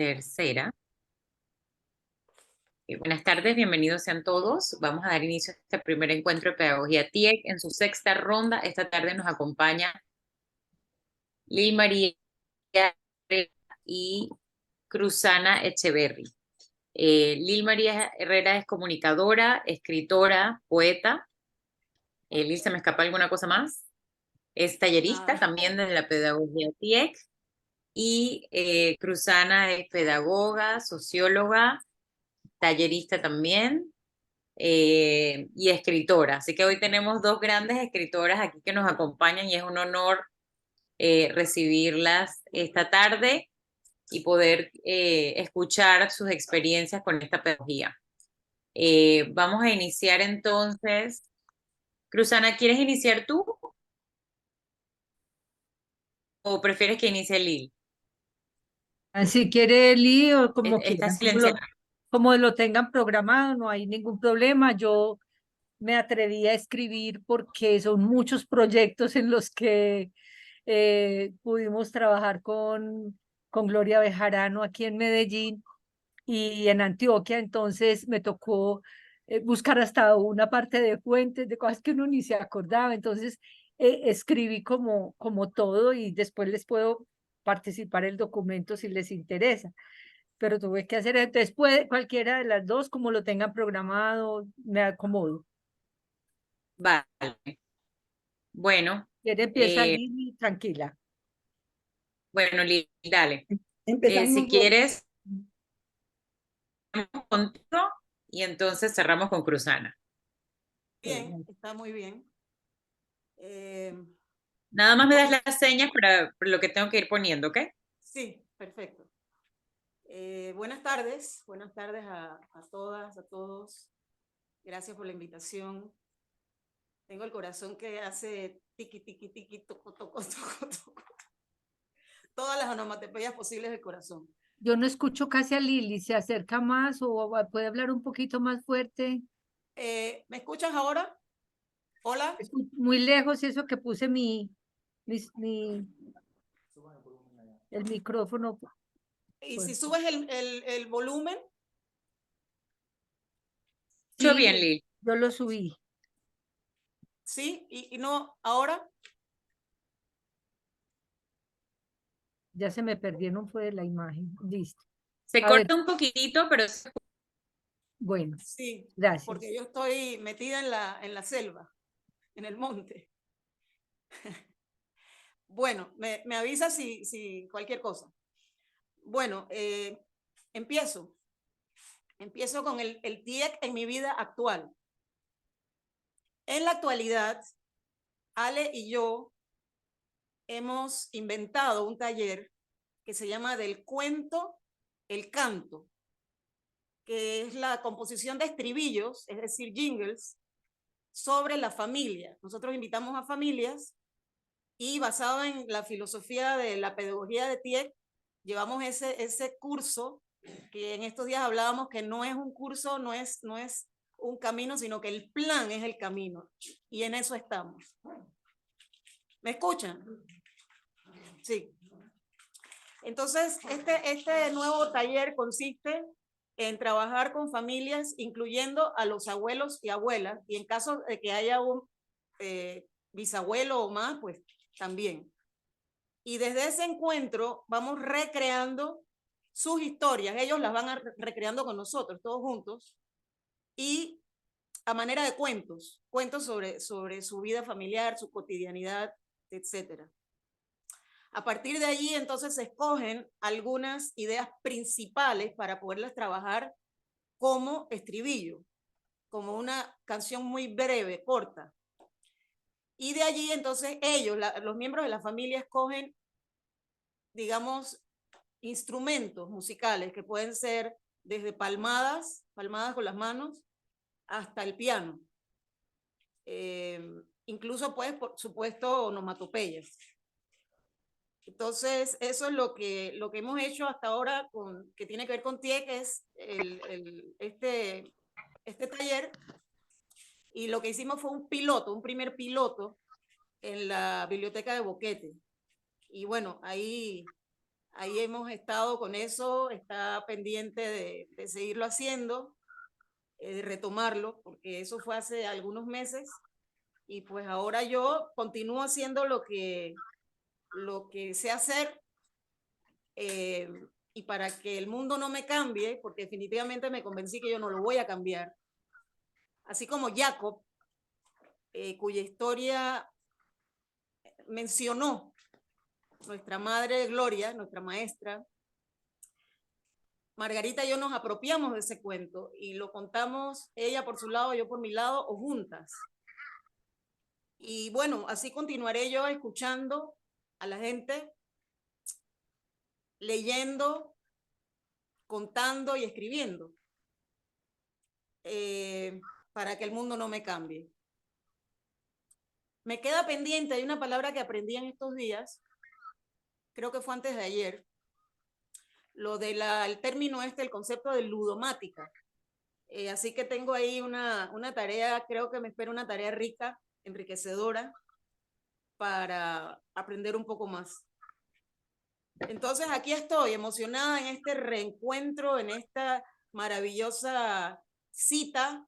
tercera. Buenas tardes, bienvenidos sean todos. Vamos a dar inicio a este primer encuentro de Pedagogía TIEC en su sexta ronda. Esta tarde nos acompaña Lil María y Cruzana Echeverry. Lil María Herrera es comunicadora, escritora, poeta. Lil, ¿se me escapa alguna cosa más? Es tallerista también de la Pedagogía TIEC. Y Cruzana es pedagoga, socióloga, tallerista también y escritora. Así que hoy tenemos dos grandes escritoras aquí que nos acompañan y es un honor recibirlas esta tarde y poder escuchar sus experiencias con esta pedagogía. Vamos a iniciar entonces. Cruzana, ¿quieres iniciar tú o prefieres que inicie Lil? Si quiere Eli o como Está quieran, silenciada. como lo tengan programado, no hay ningún problema. Yo me atreví a escribir porque son muchos proyectos en los que pudimos trabajar con Gloria Bejarano aquí en Medellín y en Antioquia, entonces me tocó buscar hasta una parte de fuentes, de cosas que uno ni se acordaba, entonces escribí como todo y después les puedo participar el documento si les interesa, pero tuve que hacer, entonces puede cualquiera de las dos, como lo tengan programado, me acomodo. Vale. Bueno, Quiere empieza eh, Lili, tranquila. bueno, Lil, dale. Si Empezamos vos. quieres, empezamos contigo y entonces cerramos con Cruzana. Bien, está muy bien. Eh, Nada más me das bueno, las señas para lo que tengo que ir poniendo, ¿ok? sí, perfecto. Buenas tardes a todas, a todos. Gracias por la invitación. Tengo el corazón que hace tiqui, tiqui, tiqui, toco, toco, toco, toco. Todas las onomatopeyas posibles del corazón. Yo no escucho casi a Lili, ¿se acerca más o puede hablar un poquito más fuerte? ¿Me escuchas ahora? Hola. Muy lejos y eso que puse mi, el micrófono. Y si Fuerte. subes el volumen, Escucho Sí, bien, Lil. yo lo subí. sí, y no, ahora. Ya se me perdieron fue de la imagen. Listo. Se A ver, corta un poquitito, pero bueno, Sí, porque gracias. yo estoy metida en la selva, en el monte. Bueno, me avisa si cualquier cosa. Bueno, empiezo. Empiezo con el TIEC en mi vida actual. En la actualidad, Ale y yo hemos inventado un taller que se llama Del cuento, el canto, que es la composición de estribillos, es decir, jingles, sobre la familia. Nosotros invitamos a familias y basado en la filosofía de la pedagogía de TIEC, llevamos ese curso que en estos días hablábamos que no es un curso, no es un camino, sino que el plan es el camino. Y en eso estamos. ¿Me escuchan? Sí. Entonces, este nuevo taller consiste en trabajar con familias, incluyendo a los abuelos y abuelas, y en caso de que haya un bisabuelo o más, pues también. Y desde ese encuentro vamos recreando sus historias, ellos las van recreando con nosotros, todos juntos, y a manera de cuentos, cuentos sobre su vida familiar, su cotidianidad, etcétera. A partir de allí, entonces, se escogen algunas ideas principales para poderlas trabajar como estribillo, como una canción muy breve, corta. Y de allí, entonces, ellos, los miembros de la familia, escogen, digamos, instrumentos musicales que pueden ser desde palmadas con las manos, hasta el piano. Incluso, pues, por supuesto, onomatopeyas. Entonces, eso es lo que hemos hecho hasta ahora, que tiene que ver con TIEC, es este taller. Y lo que hicimos fue un primer piloto en la biblioteca de Boquete. Y bueno, ahí ahí hemos estado con eso, está pendiente de seguirlo haciendo, de retomarlo, porque eso fue hace algunos meses, y pues ahora yo continúo haciendo lo que sé hacer, y para que el mundo no me cambie, porque definitivamente me convencí que yo no lo voy a cambiar, así como Jacob, cuya historia mencionó nuestra madre Gloria, nuestra maestra, Margarita y yo nos apropiamos de ese cuento y lo contamos ella por su lado, yo por mi lado o juntas. Y bueno, así continuaré yo escuchando a la gente, leyendo, contando y escribiendo, para que el mundo no me cambie. Me queda pendiente, hay una palabra que aprendí en estos días, creo que fue antes de ayer, lo del término el concepto de ludomática. Así que tengo ahí una tarea, creo que me espera una tarea rica, enriquecedora, para aprender un poco más. Entonces aquí estoy emocionada en este reencuentro, en esta maravillosa cita,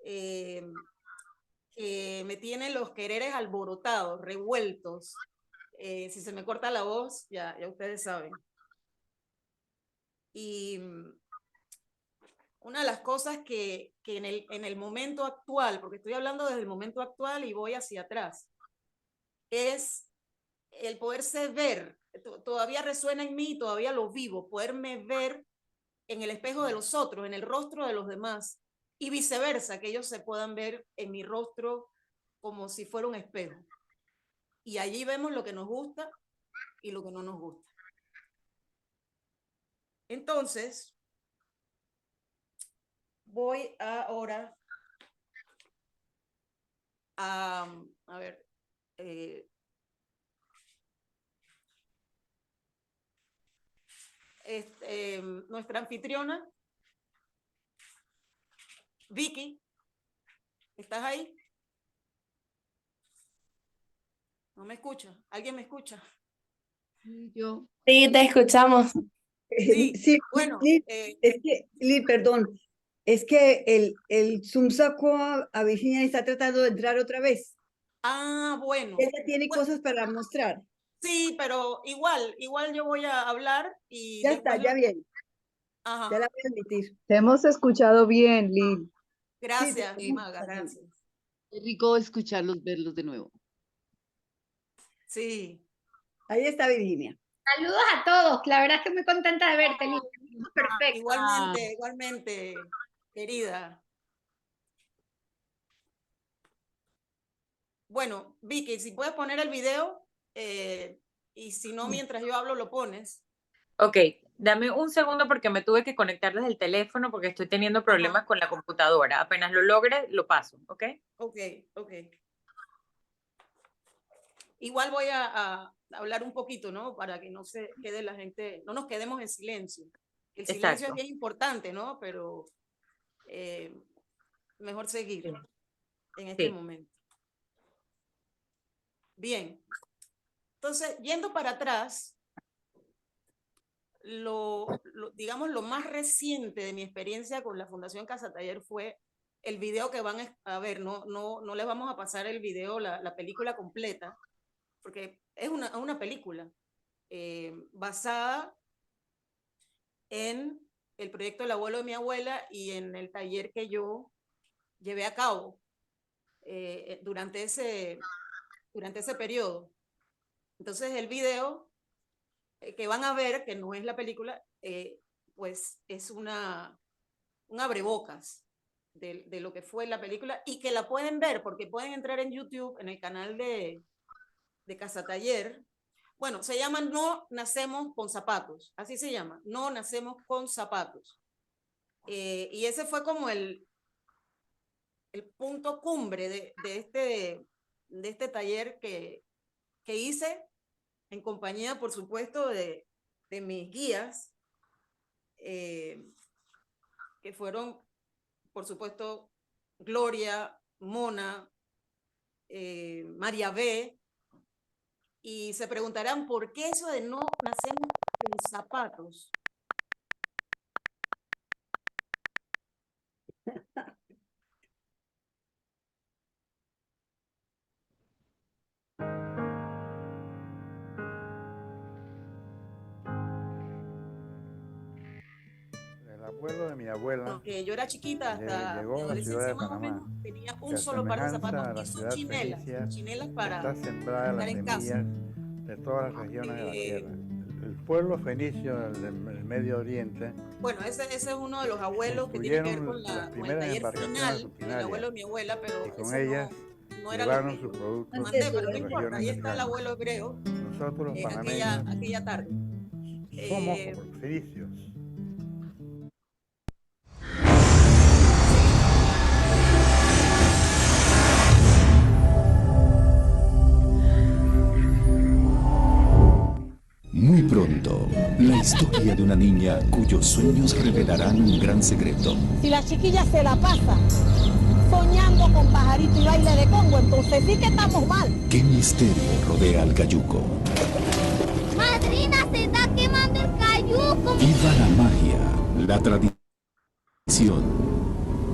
que me tiene los quereres alborotados, revueltos. Si se me corta la voz, ya ustedes saben. Y una de las cosas que en el momento actual, porque estoy hablando desde el momento actual y voy hacia atrás, es el poderse ver, todavía resuena en mí, todavía lo vivo, poderme ver en el espejo de los otros, en el rostro de los demás, y viceversa, que ellos se puedan ver en mi rostro como si fuera un espejo. Y allí vemos lo que nos gusta y lo que no nos gusta. Entonces, voy ahora a ver, nuestra anfitriona, Vicky, ¿estás ahí? ¿No me escucha? ¿Alguien me escucha? Yo. Sí, te escuchamos. Sí, Sí, bueno, Lili, es que, Lili, perdón, es que el Zoom sacó a Virginia y está tratando de entrar otra vez. bueno. Ella tiene Bueno, cosas para mostrar. sí, pero igual yo voy a hablar y Ya después está, ya bien, Ajá. ya la voy a admitir. Te hemos escuchado bien, Lil. Gracias, Sí, Maga, gracias. sí. Es rico escucharlos, verlos de nuevo. Sí. Ahí está Virginia. Saludos a todos, la verdad es que muy contenta de verte, Lili. Perfecto. Igualmente, querida. Bueno, Vicky, si puedes poner el video, y si no, mientras yo hablo, lo pones. Ok, dame un segundo porque me tuve que conectar desde el teléfono porque estoy teniendo problemas con la computadora. Apenas lo logre, lo paso, ¿ok? Ok. Igual voy a hablar un poquito, ¿no? Para que no se quede la gente, no nos quedemos en silencio. El silencio es Exacto. bien importante, ¿no? Pero mejor seguir Sí. en este Sí. momento. Bien. Entonces, yendo para atrás, digamos, lo más reciente de mi experiencia con la Fundación Casa Taller fue el video que van a ver. No les vamos a pasar el video, la película completa, porque es una película basada en el proyecto del abuelo de mi abuela y en el taller que yo llevé a cabo durante ese periodo. Entonces el video que van a ver, que no es la película, pues es un abrebocas de lo que fue la película y que la pueden ver porque pueden entrar en YouTube, en el canal de Casa Taller. Bueno, se llama No Nacemos con Zapatos, así se llama, No Nacemos con Zapatos. Y ese fue como el punto cumbre de este taller que hice en compañía, por supuesto, de mis guías, que fueron, por supuesto, Gloria, Mona, María B. Y se preguntarán, ¿por qué eso de no nacemos en zapatos. El abuelo de mi abuela, Porque yo era chiquita, hasta llegó mi a la ciudad de adolescencia más o Panamá, menos, tenía que un a solo par de semejanza zapatos a la y ciudad fenicia, sus chinelas para está sembrada en estar las en casa. semillas de todas las regiones de la Eh, tierra. El pueblo fenicio del Medio Oriente Bueno, ese es uno de los abuelos que tiene que ver construyeron las con el primeras taller embarcaciones final del rutinarias abuelo de mi abuela, y pero con ese ellas no era lo llevaron que sus yo productos mandé, eso, pero no a las importa, regiones ahí está el centrales. abuelo hebreo Nosotros los aquella panameños tarde. somos Eh, como los fenicios. Muy pronto, la historia de una niña cuyos sueños revelarán un gran secreto. Si la chiquilla se la pasa soñando con pajarito y baile de Congo, entonces sí que estamos mal. ¿Qué misterio rodea al cayuco? ¡Madrina, se está quemando el cayuco! Viva la magia, la tradición.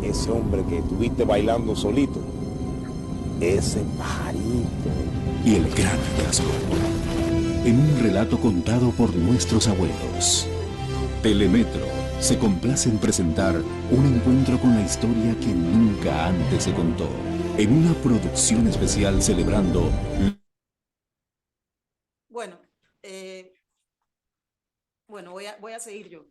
Ese hombre que estuviste bailando solito, ese pajarito. Y el gran hallazgo. En un relato contado por nuestros abuelos. Telemetro se complace en presentar un encuentro con la historia que nunca antes se contó. En una producción especial celebrando... bueno, voy a seguir yo.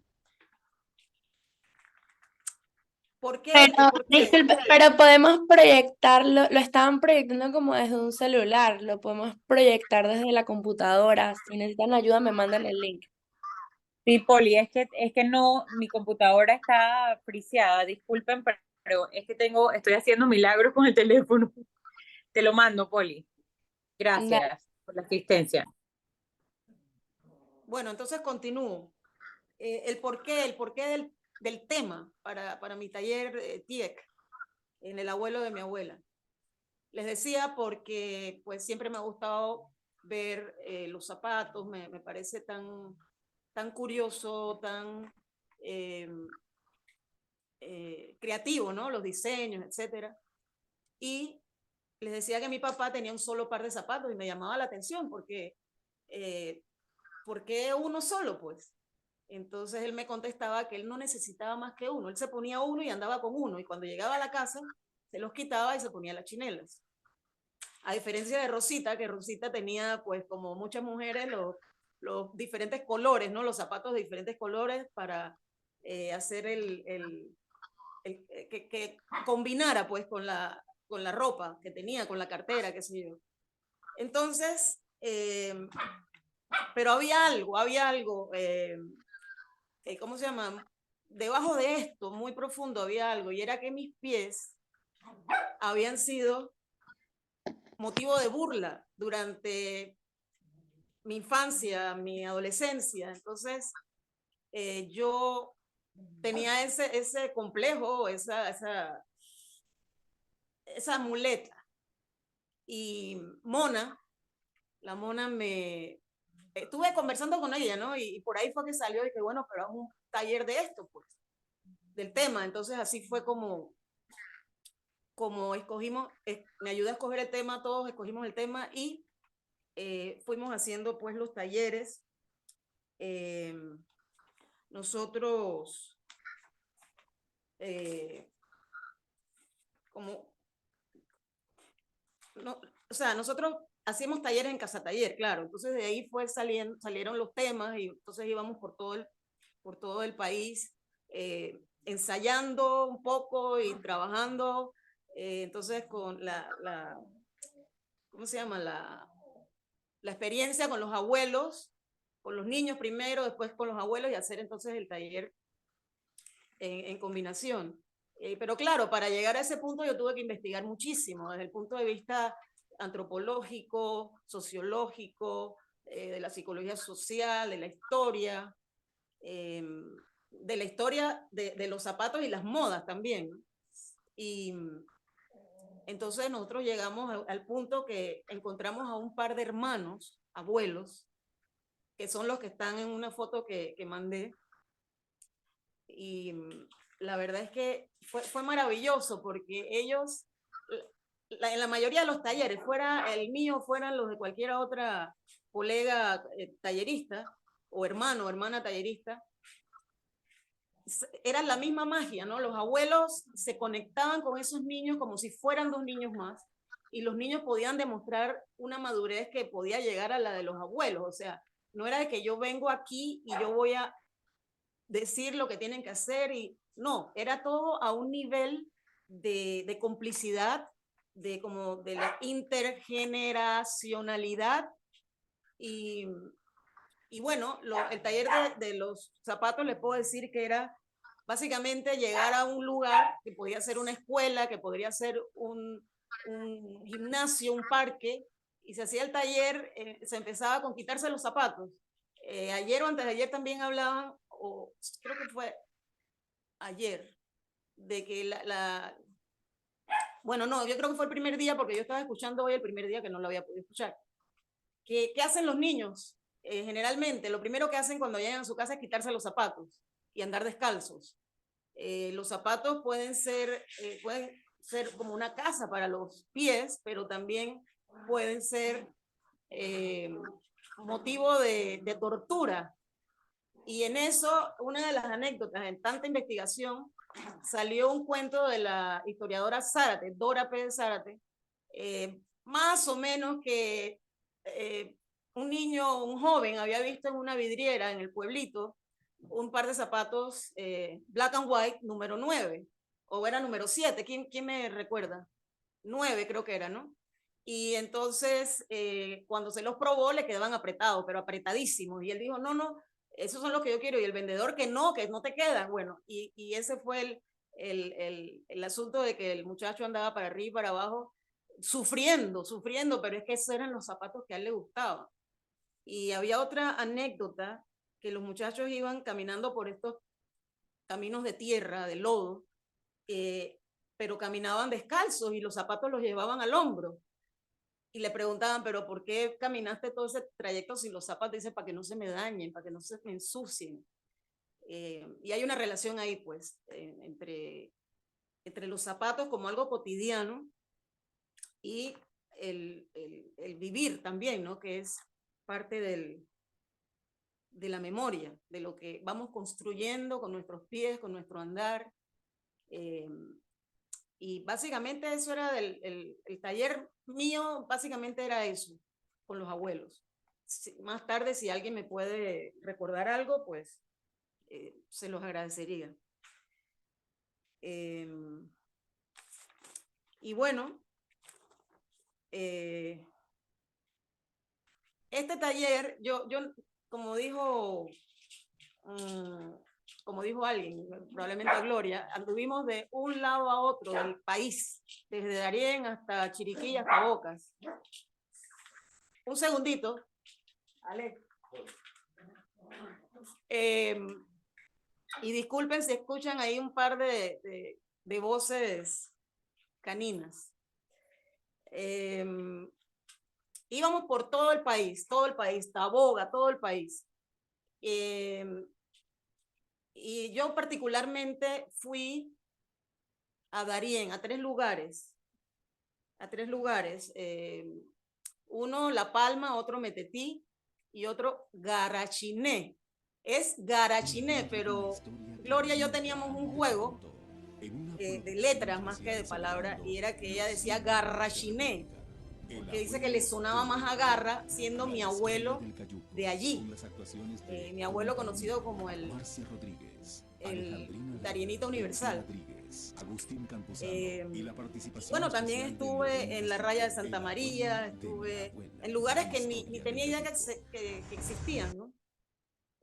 ¿Por qué? Pero, ¿Por qué? disculpe, pero podemos proyectarlo, lo estaban proyectando como desde un celular, lo podemos proyectar desde la computadora. Si necesitan ayuda, me mandan el link. Sí, Poli, es que no, mi computadora está friseada, disculpen, pero es que estoy haciendo milagros con el teléfono. Te lo mando, Poli. Gracias por la asistencia. Bueno, entonces continúo. El porqué del tema para mi taller TIEC en el abuelo de mi abuela. Les decía porque pues siempre me ha gustado ver los zapatos, me parece tan curioso, tan creativo, ¿no? Los diseños, etcétera. Y les decía que mi papá tenía un solo par de zapatos y me llamaba la atención porque ¿por qué uno solo, pues? Entonces él me contestaba que él no necesitaba más que uno. Él se ponía uno y andaba con uno. Y cuando llegaba a la casa, se los quitaba y se ponía las chinelas. A diferencia de Rosita, que Rosita tenía, pues como muchas mujeres, los diferentes colores, ¿no? Los zapatos de diferentes colores para hacer que combinara, pues, con la ropa que tenía, con la cartera, qué sé yo. Entonces, pero había algo, ¿cómo se llama? Debajo de esto, muy profundo, había algo, y era que mis pies habían sido motivo de burla durante mi infancia, mi adolescencia. Entonces, yo tenía ese complejo, esa muleta. Y Mona, la Mona estuve conversando con ella, ¿no? Y por ahí fue que salió y que bueno, pero es un taller de esto, pues, del tema. Entonces así fue como escogimos, me ayudó a escoger el tema, todos escogimos el tema y fuimos haciendo pues los talleres. Nosotros, o sea, nosotros hacíamos talleres en Casa Taller, claro. Entonces de ahí salieron los temas y entonces íbamos por todo el país ensayando un poco y trabajando. Entonces con ¿cómo se llama? La experiencia con los abuelos, con los niños primero, después con los abuelos y hacer entonces el taller en combinación. Pero claro, para llegar a ese punto yo tuve que investigar muchísimo, desde el punto de vista antropológico, sociológico, de la psicología social, de la historia, de los zapatos y las modas también. Y entonces nosotros llegamos al punto que encontramos a un par de hermanos, abuelos, que son los que están en una foto que mandé. Y la verdad es que fue maravilloso porque ellos, en la mayoría de los talleres, fuera el mío, fueran los de cualquier otra colega tallerista o hermano o hermana tallerista, era la misma magia, ¿no? Los abuelos se conectaban con esos niños como si fueran dos niños más y los niños podían demostrar una madurez que podía llegar a la de los abuelos. O sea, no era de que yo vengo aquí y yo voy a decir lo que tienen que hacer y no, era todo a un nivel de complicidad, de la intergeneracionalidad y bueno, el taller de los zapatos les puedo decir que era básicamente llegar a un lugar que podía ser una escuela, que podría ser un gimnasio, un parque, y se hacía el taller, se empezaba con quitarse los zapatos. Ayer o antes de ayer también hablaban, o creo que fue ayer, de que bueno, no, yo creo que fue el primer día, porque yo estaba escuchando hoy el primer día que no lo había podido escuchar. ¿Qué hacen los niños? Generalmente, lo primero que hacen cuando llegan a su casa es quitarse los zapatos y andar descalzos. Los zapatos pueden ser como una casa para los pies, pero también pueden ser motivo de tortura. Y en eso, una de las anécdotas, en tanta investigación, salió un cuento de la historiadora Zárate, Dora Pérez Zárate, más o menos que un niño, un joven, había visto en una vidriera en el pueblito un par de zapatos black and white número 9, o era número 7, ¿quién me recuerda? 9 creo que era, ¿no? Y entonces cuando se los probó le quedaban apretados, pero apretadísimos, y él dijo, no, esos son los que yo quiero, y el vendedor que no te quedan. Bueno, y ese fue el asunto de que el muchacho andaba para arriba y para abajo, sufriendo, pero es que esos eran los zapatos que a él le gustaban. Y había otra anécdota, que los muchachos iban caminando por estos caminos de tierra, de lodo, pero caminaban descalzos y los zapatos los llevaban al hombro. Y le preguntaban, pero ¿por qué caminaste todo ese trayecto sin los zapatos? Dice, para que no se me dañen, para que no se me ensucien. Y hay una relación ahí, pues, entre los zapatos como algo cotidiano y el vivir también, ¿no? Que es parte de la memoria, de lo que vamos construyendo con nuestros pies, con nuestro andar. Y básicamente eso era el taller mío, básicamente era eso, con los abuelos. Más tarde, si alguien me puede recordar algo, pues se los agradecería. Y bueno, este taller, yo como dijo alguien, probablemente Gloria, anduvimos de un lado a otro del país, desde Darién hasta Chiriquí, hasta Bocas. Un segundito. Ale. Y disculpen si escuchan ahí un par de voces caninas. Íbamos por todo el país, Taboga, todo el país. Y yo particularmente fui a Darién, a tres lugares. Uno La Palma, otro Metetí y otro Garachiné. Es Garachiné, pero Gloria y yo teníamos un juego de letras más que de palabras, y era que ella decía Garrachiné, porque dice que le sonaba más a garra, siendo mi abuelo de allí. Mi abuelo conocido como el Darienito Universal. Bueno, también estuve en la Raya de Santa María, estuve en lugares que ni tenía idea que existían, ¿no?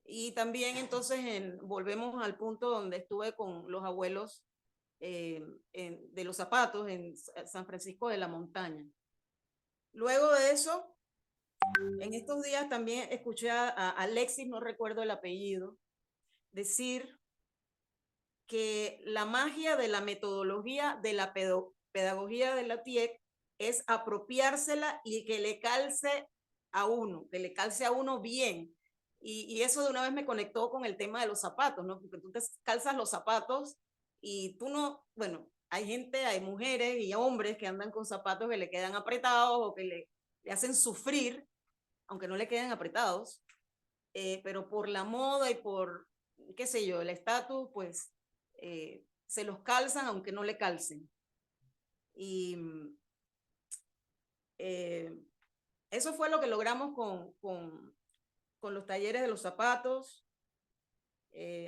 Y también entonces volvemos al punto donde estuve con los abuelos de los zapatos en San Francisco de la Montaña. Luego de eso, en estos días también escuché a Alexis, no recuerdo el apellido, decir que la magia de la metodología de la pedagogía de la TIEC es apropiársela y que le calce a uno bien. Y eso de una vez me conectó con el tema de los zapatos, ¿no? Porque tú te calzas los zapatos y tú no, bueno, hay gente, hay mujeres y hombres que andan con zapatos que le quedan apretados o que le hacen sufrir, aunque no le queden apretados, pero por la moda y por, qué sé yo, el estatus, pues se los calzan aunque no le calcen. Y eso fue lo que logramos con los talleres de los zapatos.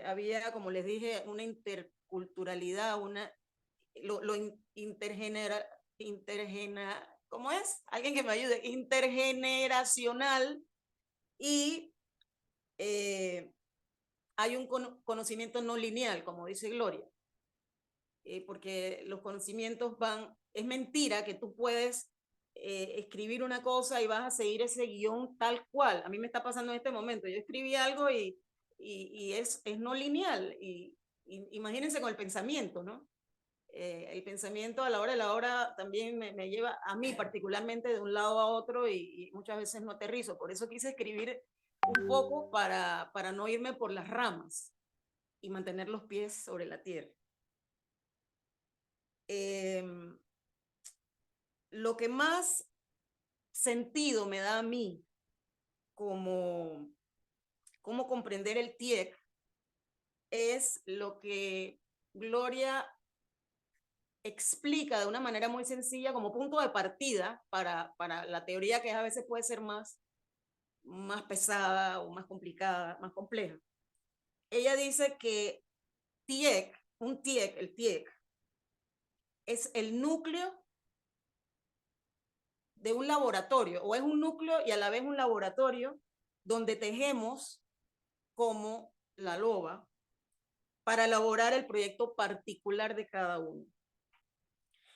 Había, como les dije, una interculturalidad, ¿cómo es? Alguien que me ayude, intergeneracional, y hay un conocimiento no lineal, como dice Gloria, porque los conocimientos es mentira que tú puedes escribir una cosa y vas a seguir ese guión tal cual. A mí me está pasando en este momento, yo escribí algo y es no lineal, y imagínense con el pensamiento, ¿no? El pensamiento a la hora de la hora también me lleva a mí particularmente de un lado a otro y muchas veces no aterrizo. Por eso quise escribir un poco para no irme por las ramas y mantener los pies sobre la tierra. Lo que más sentido me da a mí como cómo comprender el TIEC es lo que Gloria explica de una manera muy sencilla como punto de partida para la teoría, que a veces puede ser más pesada o más complicada, más compleja. Ella dice que el TIEC, es el núcleo de un laboratorio, o es un núcleo y a la vez un laboratorio donde tejemos como la loba para elaborar el proyecto particular de cada uno.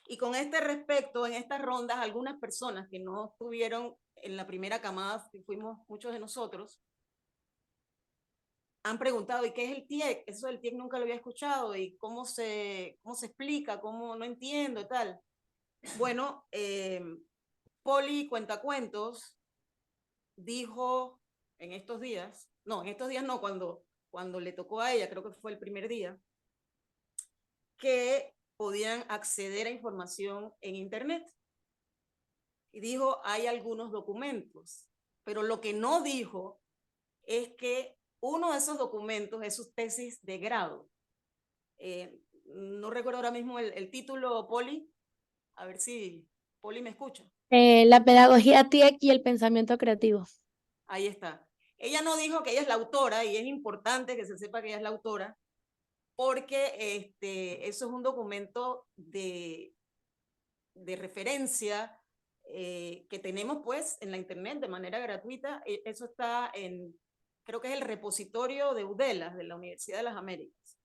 Y con este respecto, en estas rondas, algunas personas que no estuvieron en la primera camada, que fuimos muchos de nosotros, han preguntado, ¿y qué es el TIEC? Eso del TIEC nunca lo había escuchado, y cómo se explica, cómo no entiendo y tal. Bueno, Poli Cuentacuentos dijo en estos días no, cuando le tocó a ella, creo que fue el primer día, que podían acceder a información en internet. Y dijo, hay algunos documentos, pero lo que no dijo es que uno de esos documentos es su tesis de grado. No recuerdo ahora mismo el título, Poli, a ver si Poli me escucha. La pedagogía TIEC y el pensamiento creativo. Ahí está. Ella no dijo que ella es la autora, y es importante que se sepa que ella es la autora, porque eso es un documento de referencia que tenemos pues en la internet de manera gratuita. Eso está creo que es el repositorio de UDELA, de la Universidad de las Américas.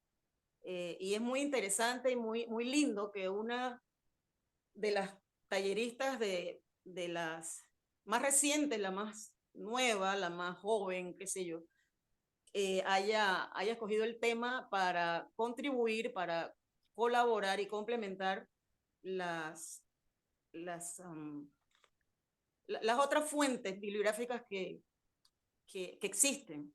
Y es muy interesante y muy lindo que una de las talleristas de las más recientes, la más nueva, la más joven, qué sé yo, haya escogido el tema para contribuir, para colaborar y complementar las otras fuentes bibliográficas que existen,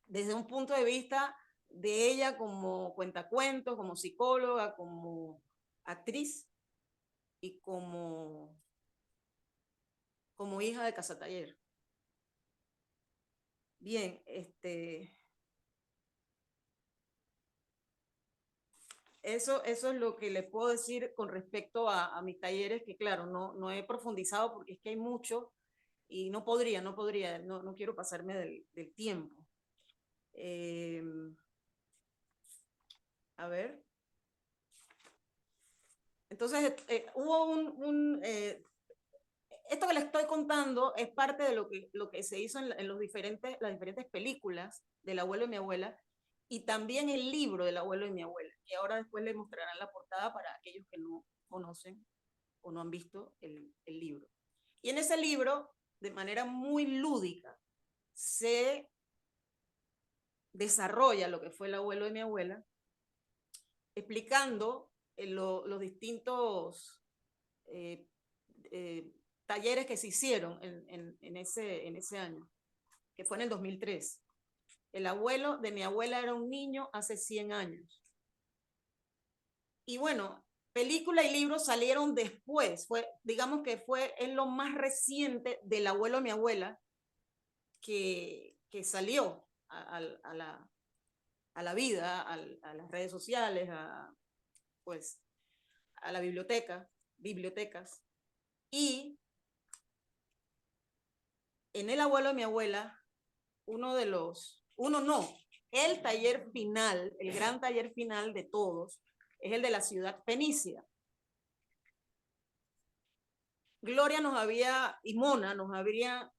desde un punto de vista de ella como cuentacuentos, como psicóloga, como actriz y como hija de Casataller. Bien, eso es lo que les puedo decir con respecto a mis talleres, que claro, no he profundizado porque es que hay mucho y no quiero pasarme del tiempo. A ver. Entonces, hubo esto que les estoy contando es parte de lo que se hizo en las diferentes películas del abuelo y mi abuela, y también el libro del abuelo y mi abuela, que ahora después les mostrarán la portada para aquellos que no conocen o no han visto el libro. Y en ese libro, de manera muy lúdica, se desarrolla lo que fue el abuelo de mi abuela, explicando los distintos talleres que se hicieron en ese año, que fue en el 2003. El abuelo de mi abuela era un niño hace 100 años. Y bueno, película y libro salieron después. Digamos que es lo más reciente del abuelo de mi abuela que salió a la vida, a las redes sociales, pues, a la bibliotecas. Y en el abuelo de mi abuela, el taller final, el gran taller final de todos, es el de la ciudad fenicia. Gloria y Mona nos habría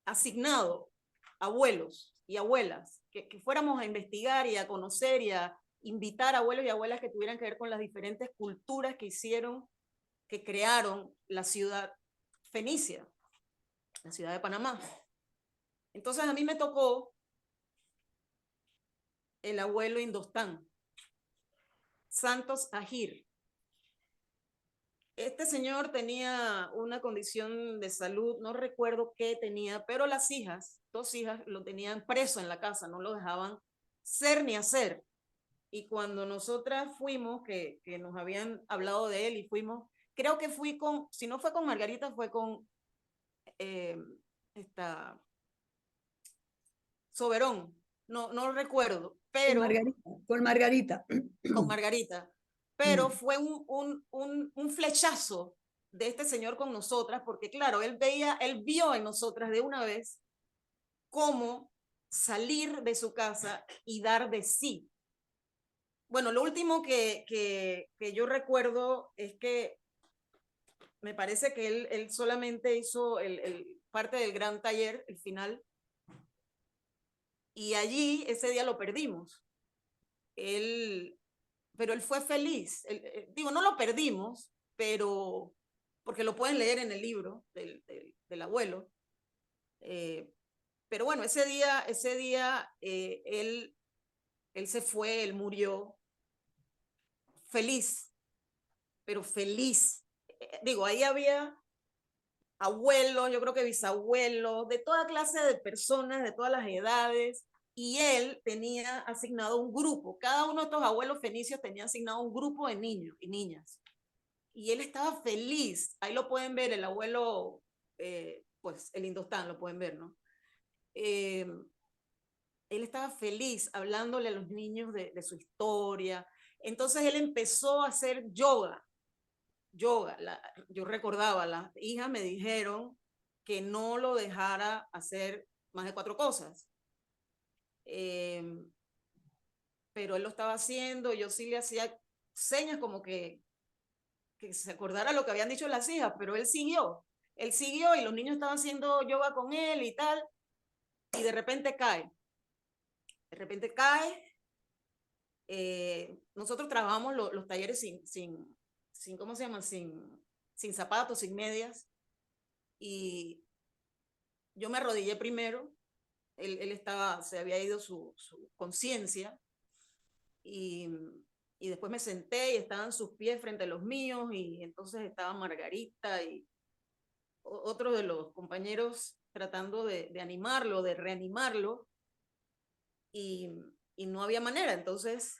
asignado abuelos y abuelas que fuéramos a investigar y a conocer y a invitar a abuelos y abuelas que tuvieran que ver con las diferentes culturas que crearon la ciudad fenicia, la ciudad de Panamá. Entonces a mí me tocó el abuelo Indostán, Santos Agir. Este señor tenía una condición de salud, no recuerdo qué tenía, pero las hijas, 2 hijas, lo tenían preso en la casa, no lo dejaban ser ni hacer. Y cuando nosotras fuimos, que nos habían hablado de él y fuimos, creo que si no fue con Margarita, fue con Soberón, no recuerdo, pero... Con Margarita. Con Margarita. Pero fue un flechazo de este señor con nosotras, porque claro, él vio en nosotras de una vez cómo salir de su casa y dar de sí. Bueno, lo último que yo recuerdo es que me parece que él solamente hizo parte del gran taller, el final, y allí ese día lo perdimos. Pero él fue feliz. Digo, no lo perdimos, pero porque lo pueden leer en el libro del abuelo. Pero bueno, ese día él se fue, él murió feliz, pero feliz. Digo, ahí había abuelos, yo creo que bisabuelos, de toda clase de personas, de todas las edades, y él tenía asignado un grupo. Cada uno de estos abuelos fenicios tenía asignado un grupo de niños y niñas. Y él estaba feliz. Ahí lo pueden ver, el abuelo, pues el Indostán, lo pueden ver, ¿no? Él estaba feliz hablándole a los niños de su historia. Entonces él empezó a hacer yoga. Yo recordaba, las hijas me dijeron que no lo dejara hacer más de 4 cosas. Pero él lo estaba haciendo, yo sí le hacía señas como que se acordara lo que habían dicho las hijas, pero él siguió y los niños estaban haciendo yoga con él y tal, y de repente cae. Nosotros trabajamos los talleres sin ¿cómo se llama? Sin zapatos, sin medias, y yo me arrodillé primero. Él se había ido su conciencia, y después me senté y estaban sus pies frente a los míos, y entonces estaba Margarita y otro de los compañeros tratando de animarlo, de reanimarlo, y no había manera. Entonces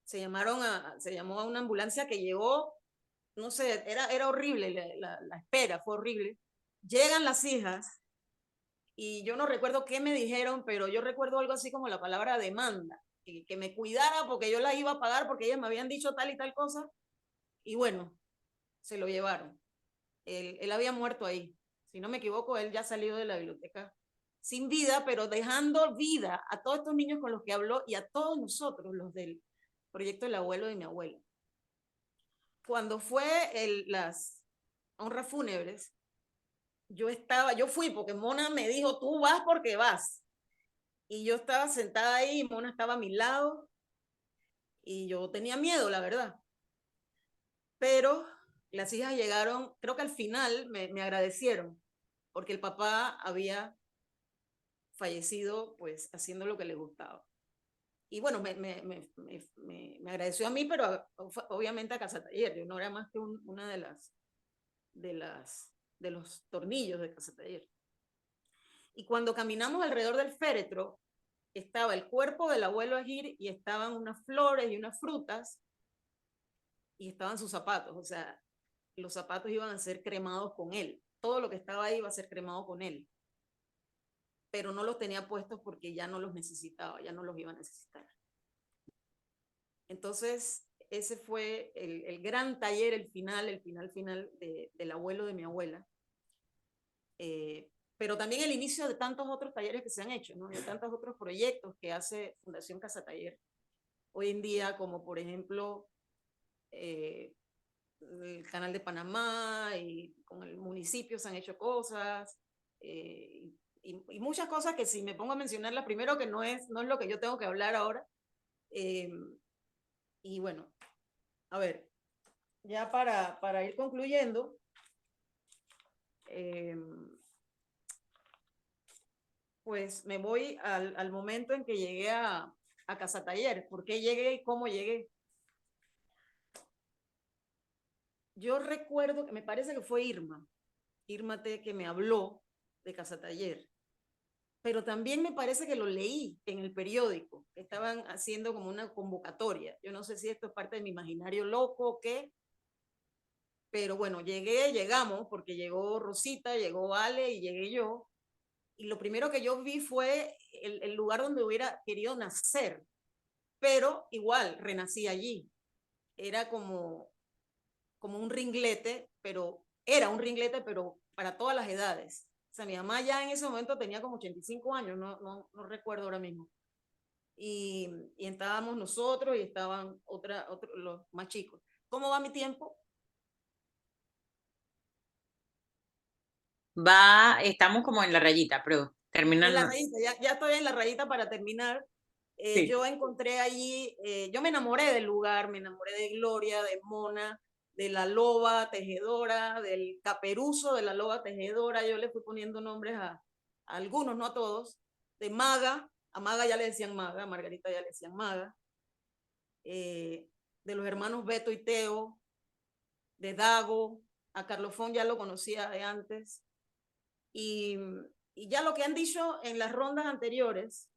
se llamó a una ambulancia que llegó, no sé, era horrible, la espera fue horrible. Llegan las hijas, y yo no recuerdo qué me dijeron, pero yo recuerdo algo así como la palabra demanda, que me cuidara porque yo la iba a pagar porque ellas me habían dicho tal y tal cosa, y bueno, se lo llevaron. Él había muerto ahí, si no me equivoco, él ya salió de la biblioteca sin vida, pero dejando vida a todos estos niños con los que habló y a todos nosotros, los del proyecto del abuelo de mi abuela. Cuando fue las honras fúnebres, yo fui porque Mona me dijo, tú vas porque vas. Y yo estaba sentada ahí, Mona estaba a mi lado, y yo tenía miedo, la verdad. Pero las hijas llegaron, creo que al final me agradecieron, porque el papá había fallecido pues haciendo lo que le gustaba. Y bueno, me agradeció a mí, pero obviamente a Casa Taller. Yo no era más que una de los tornillos de Casa Taller. Y cuando caminamos alrededor del féretro, estaba el cuerpo del abuelo Agir y estaban unas flores y unas frutas y estaban sus zapatos. O sea, los zapatos iban a ser cremados con él. Todo lo que estaba ahí iba a ser cremado con él. Pero no los tenía puestos porque ya no los necesitaba, ya no los iba a necesitar. Entonces, ese fue el gran taller, el final del abuelo de mi abuela. Pero también el inicio de tantos otros talleres que se han hecho, ¿no? De tantos otros proyectos que hace Fundación Casa Taller hoy en día, como por ejemplo el Canal de Panamá, y con el municipio se han hecho cosas, y muchas cosas que si me pongo a mencionarlas, primero que no es lo que yo tengo que hablar ahora. Y bueno, a ver, ya para ir concluyendo, pues me voy al momento en que llegué a Casa Taller. ¿Por qué llegué y cómo llegué? Yo recuerdo que me parece que fue Irma T que me habló de Casa Taller, pero también me parece que lo leí en el periódico, que estaban haciendo como una convocatoria. Yo no sé si esto es parte de mi imaginario loco o qué, pero bueno, llegamos, porque llegó Rosita, llegó Ale y llegué yo, y lo primero que yo vi fue el lugar donde hubiera querido nacer, pero igual renací allí. Era como un ringlete, pero era un ringlete, pero para todas las edades. O sea, mi mamá ya en ese momento tenía como 85 años, no recuerdo ahora mismo. Y estábamos nosotros y estaban los más chicos. ¿Cómo va mi tiempo? Estamos como en la rayita, pero termina. En la rayita, ya estoy en la rayita para terminar. Sí. Yo encontré allí, yo me enamoré del lugar, me enamoré de Gloria, de Mona, de la loba tejedora, del caperuzo de la loba tejedora. Yo le fui poniendo nombres a algunos, no a todos. De Maga, a Maga ya le decían Maga, a Margarita ya le decían Maga. De los hermanos Beto y Teo, de Dago, a Carlofón ya lo conocía de antes. Y ya lo que han dicho en las rondas anteriores,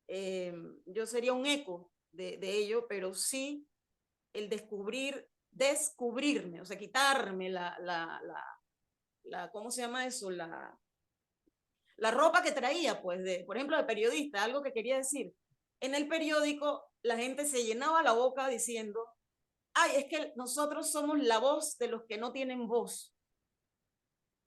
yo sería un eco de ello, pero sí el descubrirme, o sea, quitarme ¿cómo se llama eso? La ropa que traía, pues, por ejemplo, de periodista, algo que quería decir. En el periódico, la gente se llenaba la boca diciendo, ay, es que nosotros somos la voz de los que no tienen voz.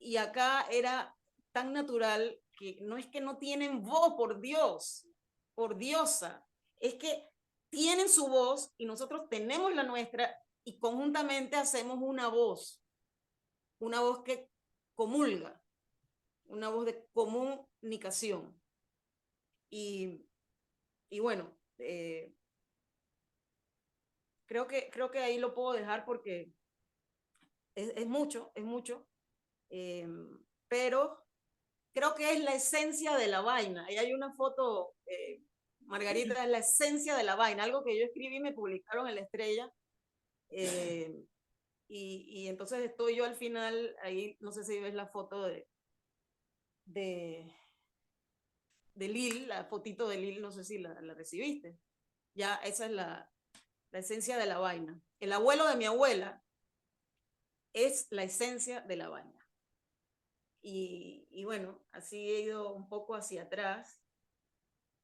Y acá era tan natural que no es que no tienen voz, por Dios, por diosa, es que tienen su voz y nosotros tenemos la nuestra y conjuntamente hacemos una voz que comulga, una voz de comunicación. Y bueno, creo que ahí lo puedo dejar porque es mucho, pero creo que es la esencia de la vaina. Ahí hay una foto, Margarita, es la esencia de la vaina, algo que yo escribí y me publicaron en La Estrella. Y entonces estoy yo al final, ahí no sé si ves la foto de Lil, la fotito de Lil, no sé si la recibiste. Ya, esa es la esencia de la vaina. El abuelo de mi abuela es la esencia de la vaina. Y bueno, así he ido un poco hacia atrás.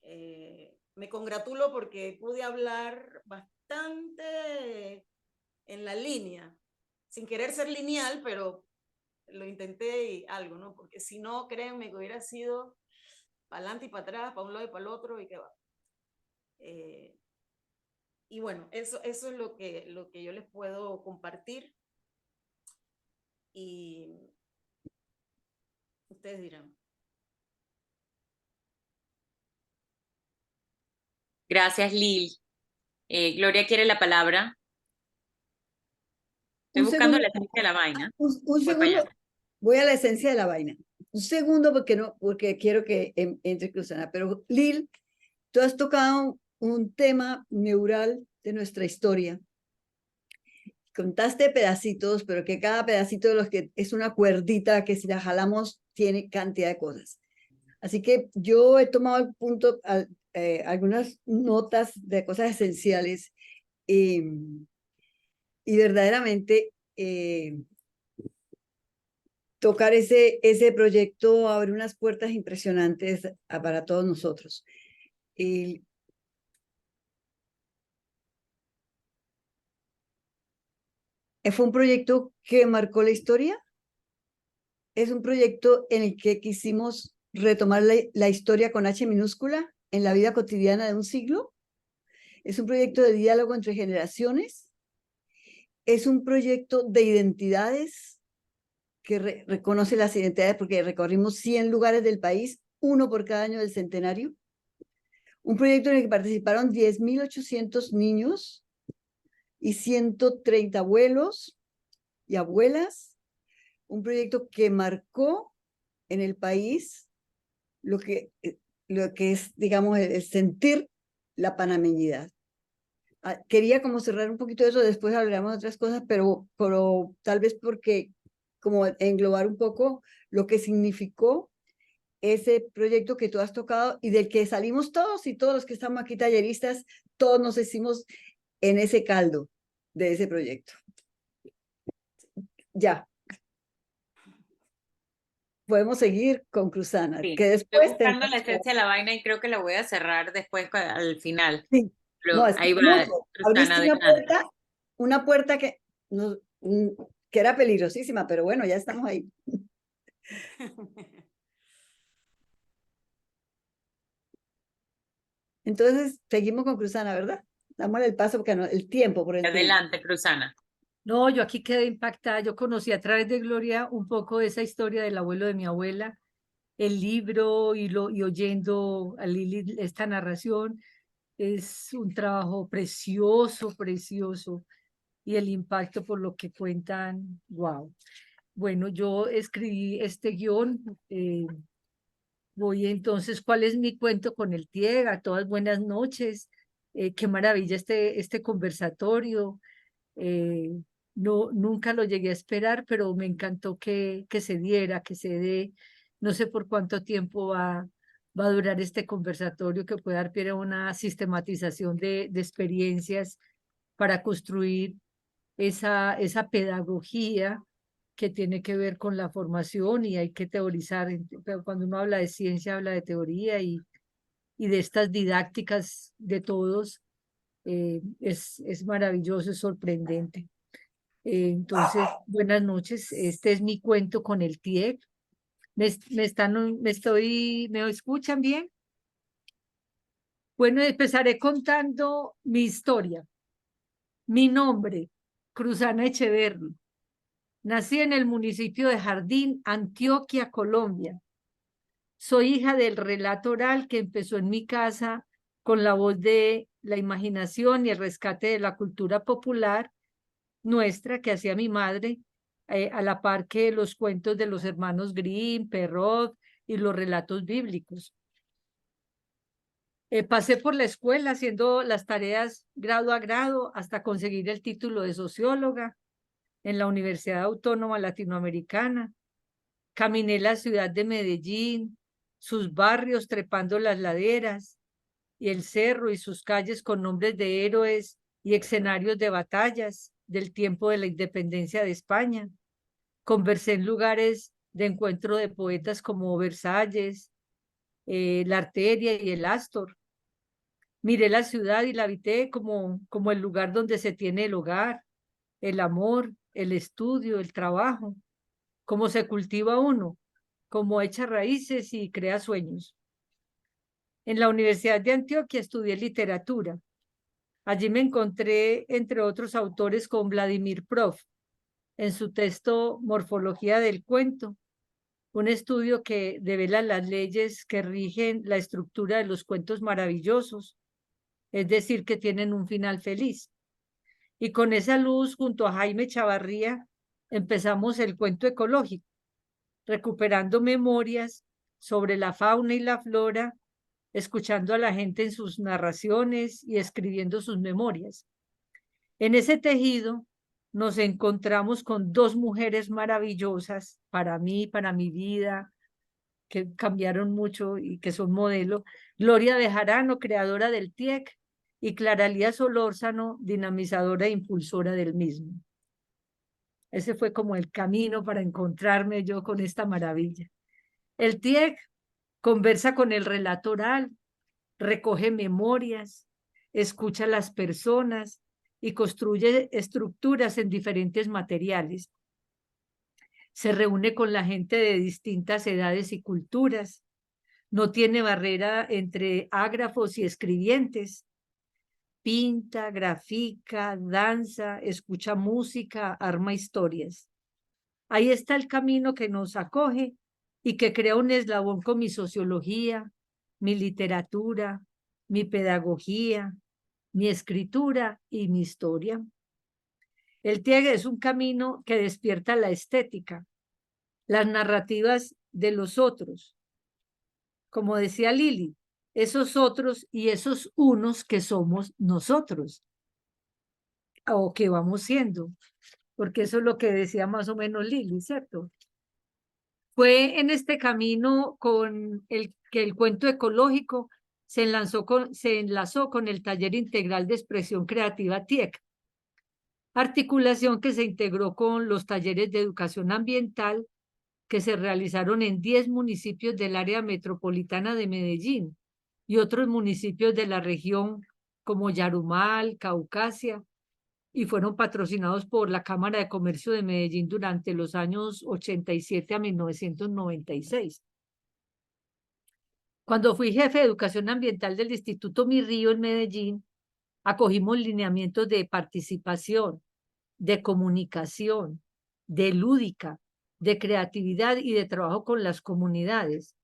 Me congratulo porque pude hablar bastante en la línea, sin querer ser lineal, pero lo intenté y algo, ¿no? Porque si no, créanme que hubiera sido para adelante y para atrás, para un lado y para el otro, y qué va. Y bueno, eso es lo que yo les puedo compartir. Y ustedes dirán. Gracias, Lil. Gloria quiere la palabra. Estoy buscando la esencia de la vaina. Un segundo, voy a la esencia de la vaina. Un segundo porque quiero que entre Cruzana. Pero Lil, tú has tocado un tema neural de nuestra historia. Contaste pedacitos, pero que cada pedacito de los que es una cuerdita que si la jalamos tiene cantidad de cosas. Así que yo he tomado el punto, algunas notas de cosas esenciales y verdaderamente tocar ese proyecto abre unas puertas impresionantes para todos nosotros. Fue un proyecto que marcó la historia. Es un proyecto en el que quisimos retomar la historia con H minúscula en la vida cotidiana de un siglo. Es un proyecto de diálogo entre generaciones. Es un proyecto de identidades que reconoce las identidades porque recorrimos 100 lugares del país, uno por cada año del centenario. Un proyecto en el que participaron 10.800 niños y 130 abuelos y abuelas. Un proyecto que marcó en el país lo que es, digamos, el sentir la panameñidad. Quería como cerrar un poquito de eso, después hablaremos de otras cosas, pero tal vez porque como englobar un poco lo que significó ese proyecto que tú has tocado y del que salimos todos, y todos los que estamos aquí talleristas, todos nos hicimos en ese caldo de ese proyecto. Ya. Podemos seguir con Cruzana, Sí, que después estoy buscando la esencia de la vaina y creo que la voy a cerrar después al final. Sí. Pero No, es ahí va, hermoso. Cruzana, Abriste adelante. una puerta que era peligrosísima, pero bueno, ya estamos ahí. Entonces, seguimos con Cruzana, ¿verdad? Damos el paso porque el tiempo, por el tiempo. Adelante, Cruzana. No, yo aquí quedé impactada. Yo conocí a través de Gloria un poco esa historia del abuelo de mi abuela, el libro y oyendo a Lili esta narración. Es un trabajo precioso, precioso. Y el impacto por lo que cuentan, wow. Bueno, yo escribí este guión. Voy entonces, ¿cuál es mi cuento con el TIEG? A todas buenas noches. Qué maravilla este conversatorio. No, nunca lo llegué a esperar, pero me encantó que se diera, que se dé. No sé por cuánto tiempo va a durar este conversatorio que puede dar pie a una sistematización de experiencias para construir esa pedagogía que tiene que ver con la formación y hay que teorizar. Pero cuando uno habla de ciencia, habla de teoría y de estas didácticas de todos. Es maravilloso, es sorprendente. Entonces, buenas noches. Este es mi cuento con el TIEC. ¿Me escuchan bien? Bueno, empezaré contando mi historia. Mi nombre, Cruzana Echeverri. Nací en el municipio de Jardín, Antioquia, Colombia. Soy hija del relato oral que empezó en mi casa con la voz de la imaginación y el rescate de la cultura popular nuestra que hacía mi madre, a la par que los cuentos de los hermanos Grimm, Perrault y los relatos bíblicos. Pasé por la escuela haciendo las tareas grado a grado hasta conseguir el título de socióloga en la Universidad Autónoma Latinoamericana. Caminé la ciudad de Medellín, sus barrios trepando las laderas y el cerro y sus calles con nombres de héroes y escenarios de batallas del tiempo de la independencia de España. Conversé en lugares de encuentro de poetas como Versalles, La Arteria y el Astor. Miré la ciudad y la habité como el lugar donde se tiene el hogar, el amor, el estudio, el trabajo, cómo se cultiva uno, cómo echa raíces y crea sueños. En la Universidad de Antioquia estudié literatura. Allí me encontré, entre otros autores, con Vladimir Prof, en su texto Morfología del cuento, un estudio que devela las leyes que rigen la estructura de los cuentos maravillosos, es decir, que tienen un final feliz. Y con esa luz, junto a Jaime Chavarría, empezamos el cuento ecológico, recuperando memorias sobre la fauna y la flora, escuchando a la gente en sus narraciones y escribiendo sus memorias. En ese tejido nos encontramos con dos mujeres maravillosas para mí, para mi vida, que cambiaron mucho y que son modelo, Gloria Bejarano, creadora del TIEC, y Clara Lía Solórzano, dinamizadora e impulsora del mismo. Ese fue como el camino para encontrarme yo con esta maravilla. El TIEC conversa con el relato oral, recoge memorias, escucha a las personas y construye estructuras en diferentes materiales. Se reúne con la gente de distintas edades y culturas. No tiene barrera entre ágrafos y escribientes. Pinta, grafica, danza, escucha música, arma historias. Ahí está el camino que nos acoge y que crea un eslabón con mi sociología, mi literatura, mi pedagogía, mi escritura y mi historia. El TIEG es un camino que despierta la estética, las narrativas de los otros. Como decía Lili, esos otros y esos unos que somos nosotros, o que vamos siendo, porque eso es lo que decía más o menos Lili, ¿cierto? Fue en este camino con el que el cuento ecológico se enlazó con el taller integral de expresión creativa TIEC, articulación que se integró con los talleres de educación ambiental que se realizaron en 10 municipios del área metropolitana de Medellín y otros municipios de la región como Yarumal, Caucasia, y fueron patrocinados por la Cámara de Comercio de Medellín durante los años 87 a 1996. Cuando fui jefe de educación ambiental del Instituto Mi Río en Medellín, acogimos lineamientos de participación, de comunicación, de lúdica, de creatividad y de trabajo con las comunidades.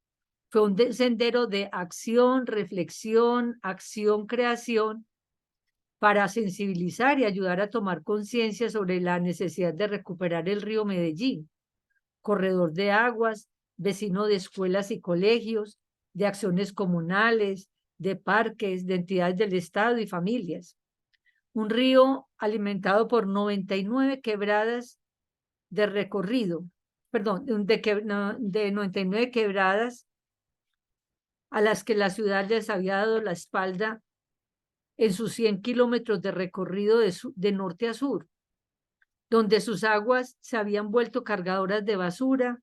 Fue un sendero de acción, reflexión, acción, creación, para sensibilizar y ayudar a tomar conciencia sobre la necesidad de recuperar el río Medellín, corredor de aguas, vecino de escuelas y colegios, de acciones comunales, de parques, de entidades del Estado y familias. Un río alimentado por 99 quebradas de recorrido, perdón, de 99 quebradas a las que la ciudad les había dado la espalda en sus 100 kilómetros de recorrido de norte a sur, donde sus aguas se habían vuelto cargadoras de basura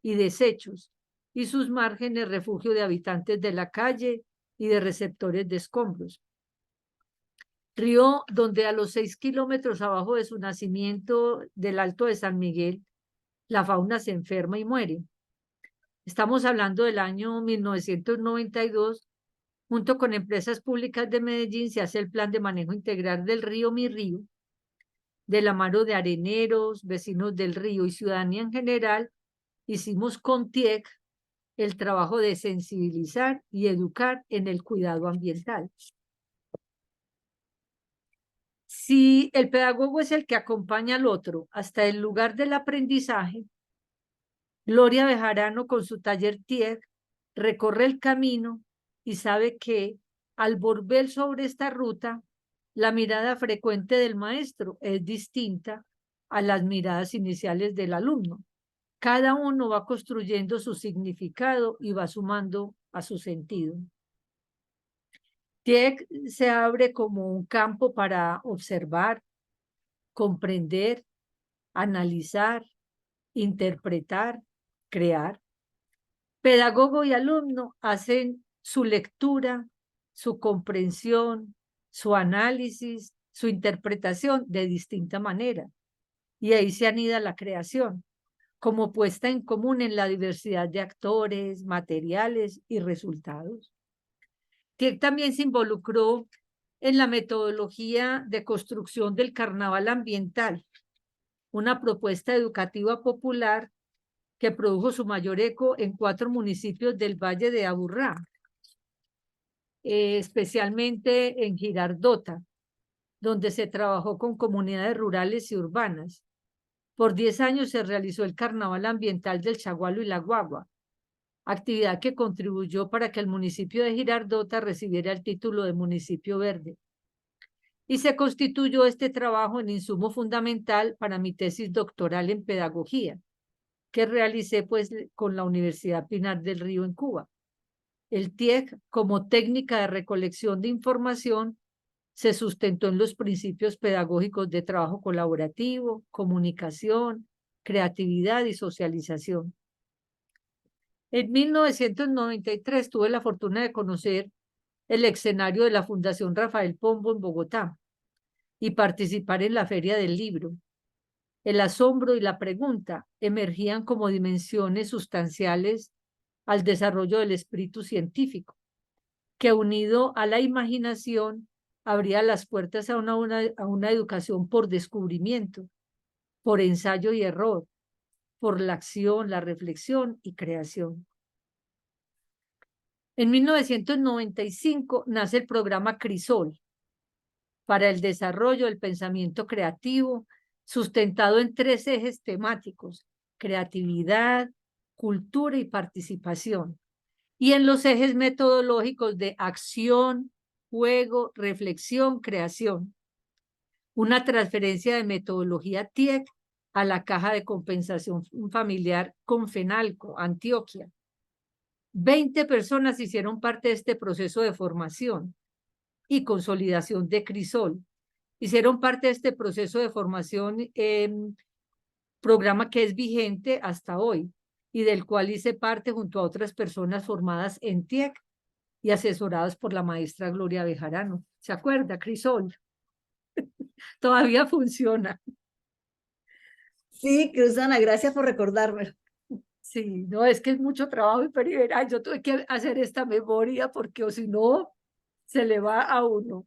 y desechos, y sus márgenes refugio de habitantes de la calle y de receptores de escombros. Río donde a los 6 kilómetros abajo de su nacimiento del Alto de San Miguel, la fauna se enferma y muere. Estamos hablando del año 1992. Junto con empresas públicas de Medellín se hace el plan de manejo integral del río Mi Río, de la mano de areneros, vecinos del río y ciudadanía en general. Hicimos con TIEC el trabajo de sensibilizar y educar en el cuidado ambiental. Si el pedagogo es el que acompaña al otro hasta el lugar del aprendizaje, Gloria Bejarano con su taller TIEC recorre el camino y sabe que al volver sobre esta ruta, la mirada frecuente del maestro es distinta a las miradas iniciales del alumno. Cada uno va construyendo su significado y va sumando a su sentido. TIEC se abre como un campo para observar, comprender, analizar, interpretar, crear. Pedagogo y alumno hacen su lectura, su comprensión, su análisis, su interpretación de distinta manera. Y ahí se anida la creación, como puesta en común en la diversidad de actores, materiales y resultados. TIEC también se involucró en la metodología de construcción del carnaval ambiental, una propuesta educativa popular que produjo su mayor eco en 4 municipios del Valle de Aburrá, especialmente en Girardota, donde se trabajó con comunidades rurales y urbanas. Por 10 años se realizó el Carnaval Ambiental del Chagualo y la Guagua, actividad que contribuyó para que el municipio de Girardota recibiera el título de municipio verde. Y se constituyó este trabajo en insumo fundamental para mi tesis doctoral en pedagogía. que realicé pues con la Universidad Pinar del Río en Cuba. El TIEC, como técnica de recolección de información, se sustentó en los principios pedagógicos de trabajo colaborativo, comunicación, creatividad y socialización. En 1993 tuve la fortuna de conocer el escenario de la Fundación Rafael Pombo en Bogotá y participar en la Feria del Libro. El asombro y la pregunta emergían como dimensiones sustanciales al desarrollo del espíritu científico, que unido a la imaginación abría las puertas a una educación por descubrimiento, por ensayo y error, por la acción, la reflexión y creación. En 1995 nace el programa Crisol para el desarrollo del pensamiento creativo, sustentado en 3 ejes temáticos: creatividad, cultura y participación, y en los ejes metodológicos de acción, juego, reflexión, creación. Una transferencia de metodología TIEC a la Caja de Compensación Familiar Confenalco, Antioquia. 20 personas hicieron parte de este proceso de formación y consolidación de Crisol. Hicieron parte de este proceso de formación, programa que es vigente hasta hoy y del cual hice parte junto a otras personas formadas en TIEC y asesoradas por la maestra Gloria Bejarano. ¿Se acuerda, Crisol? Todavía funciona. Sí, Cruzana, gracias por recordarme. Sí, no, es que es mucho trabajo y perseverar. Yo tuve que hacer esta memoria porque o si no, se le va a uno.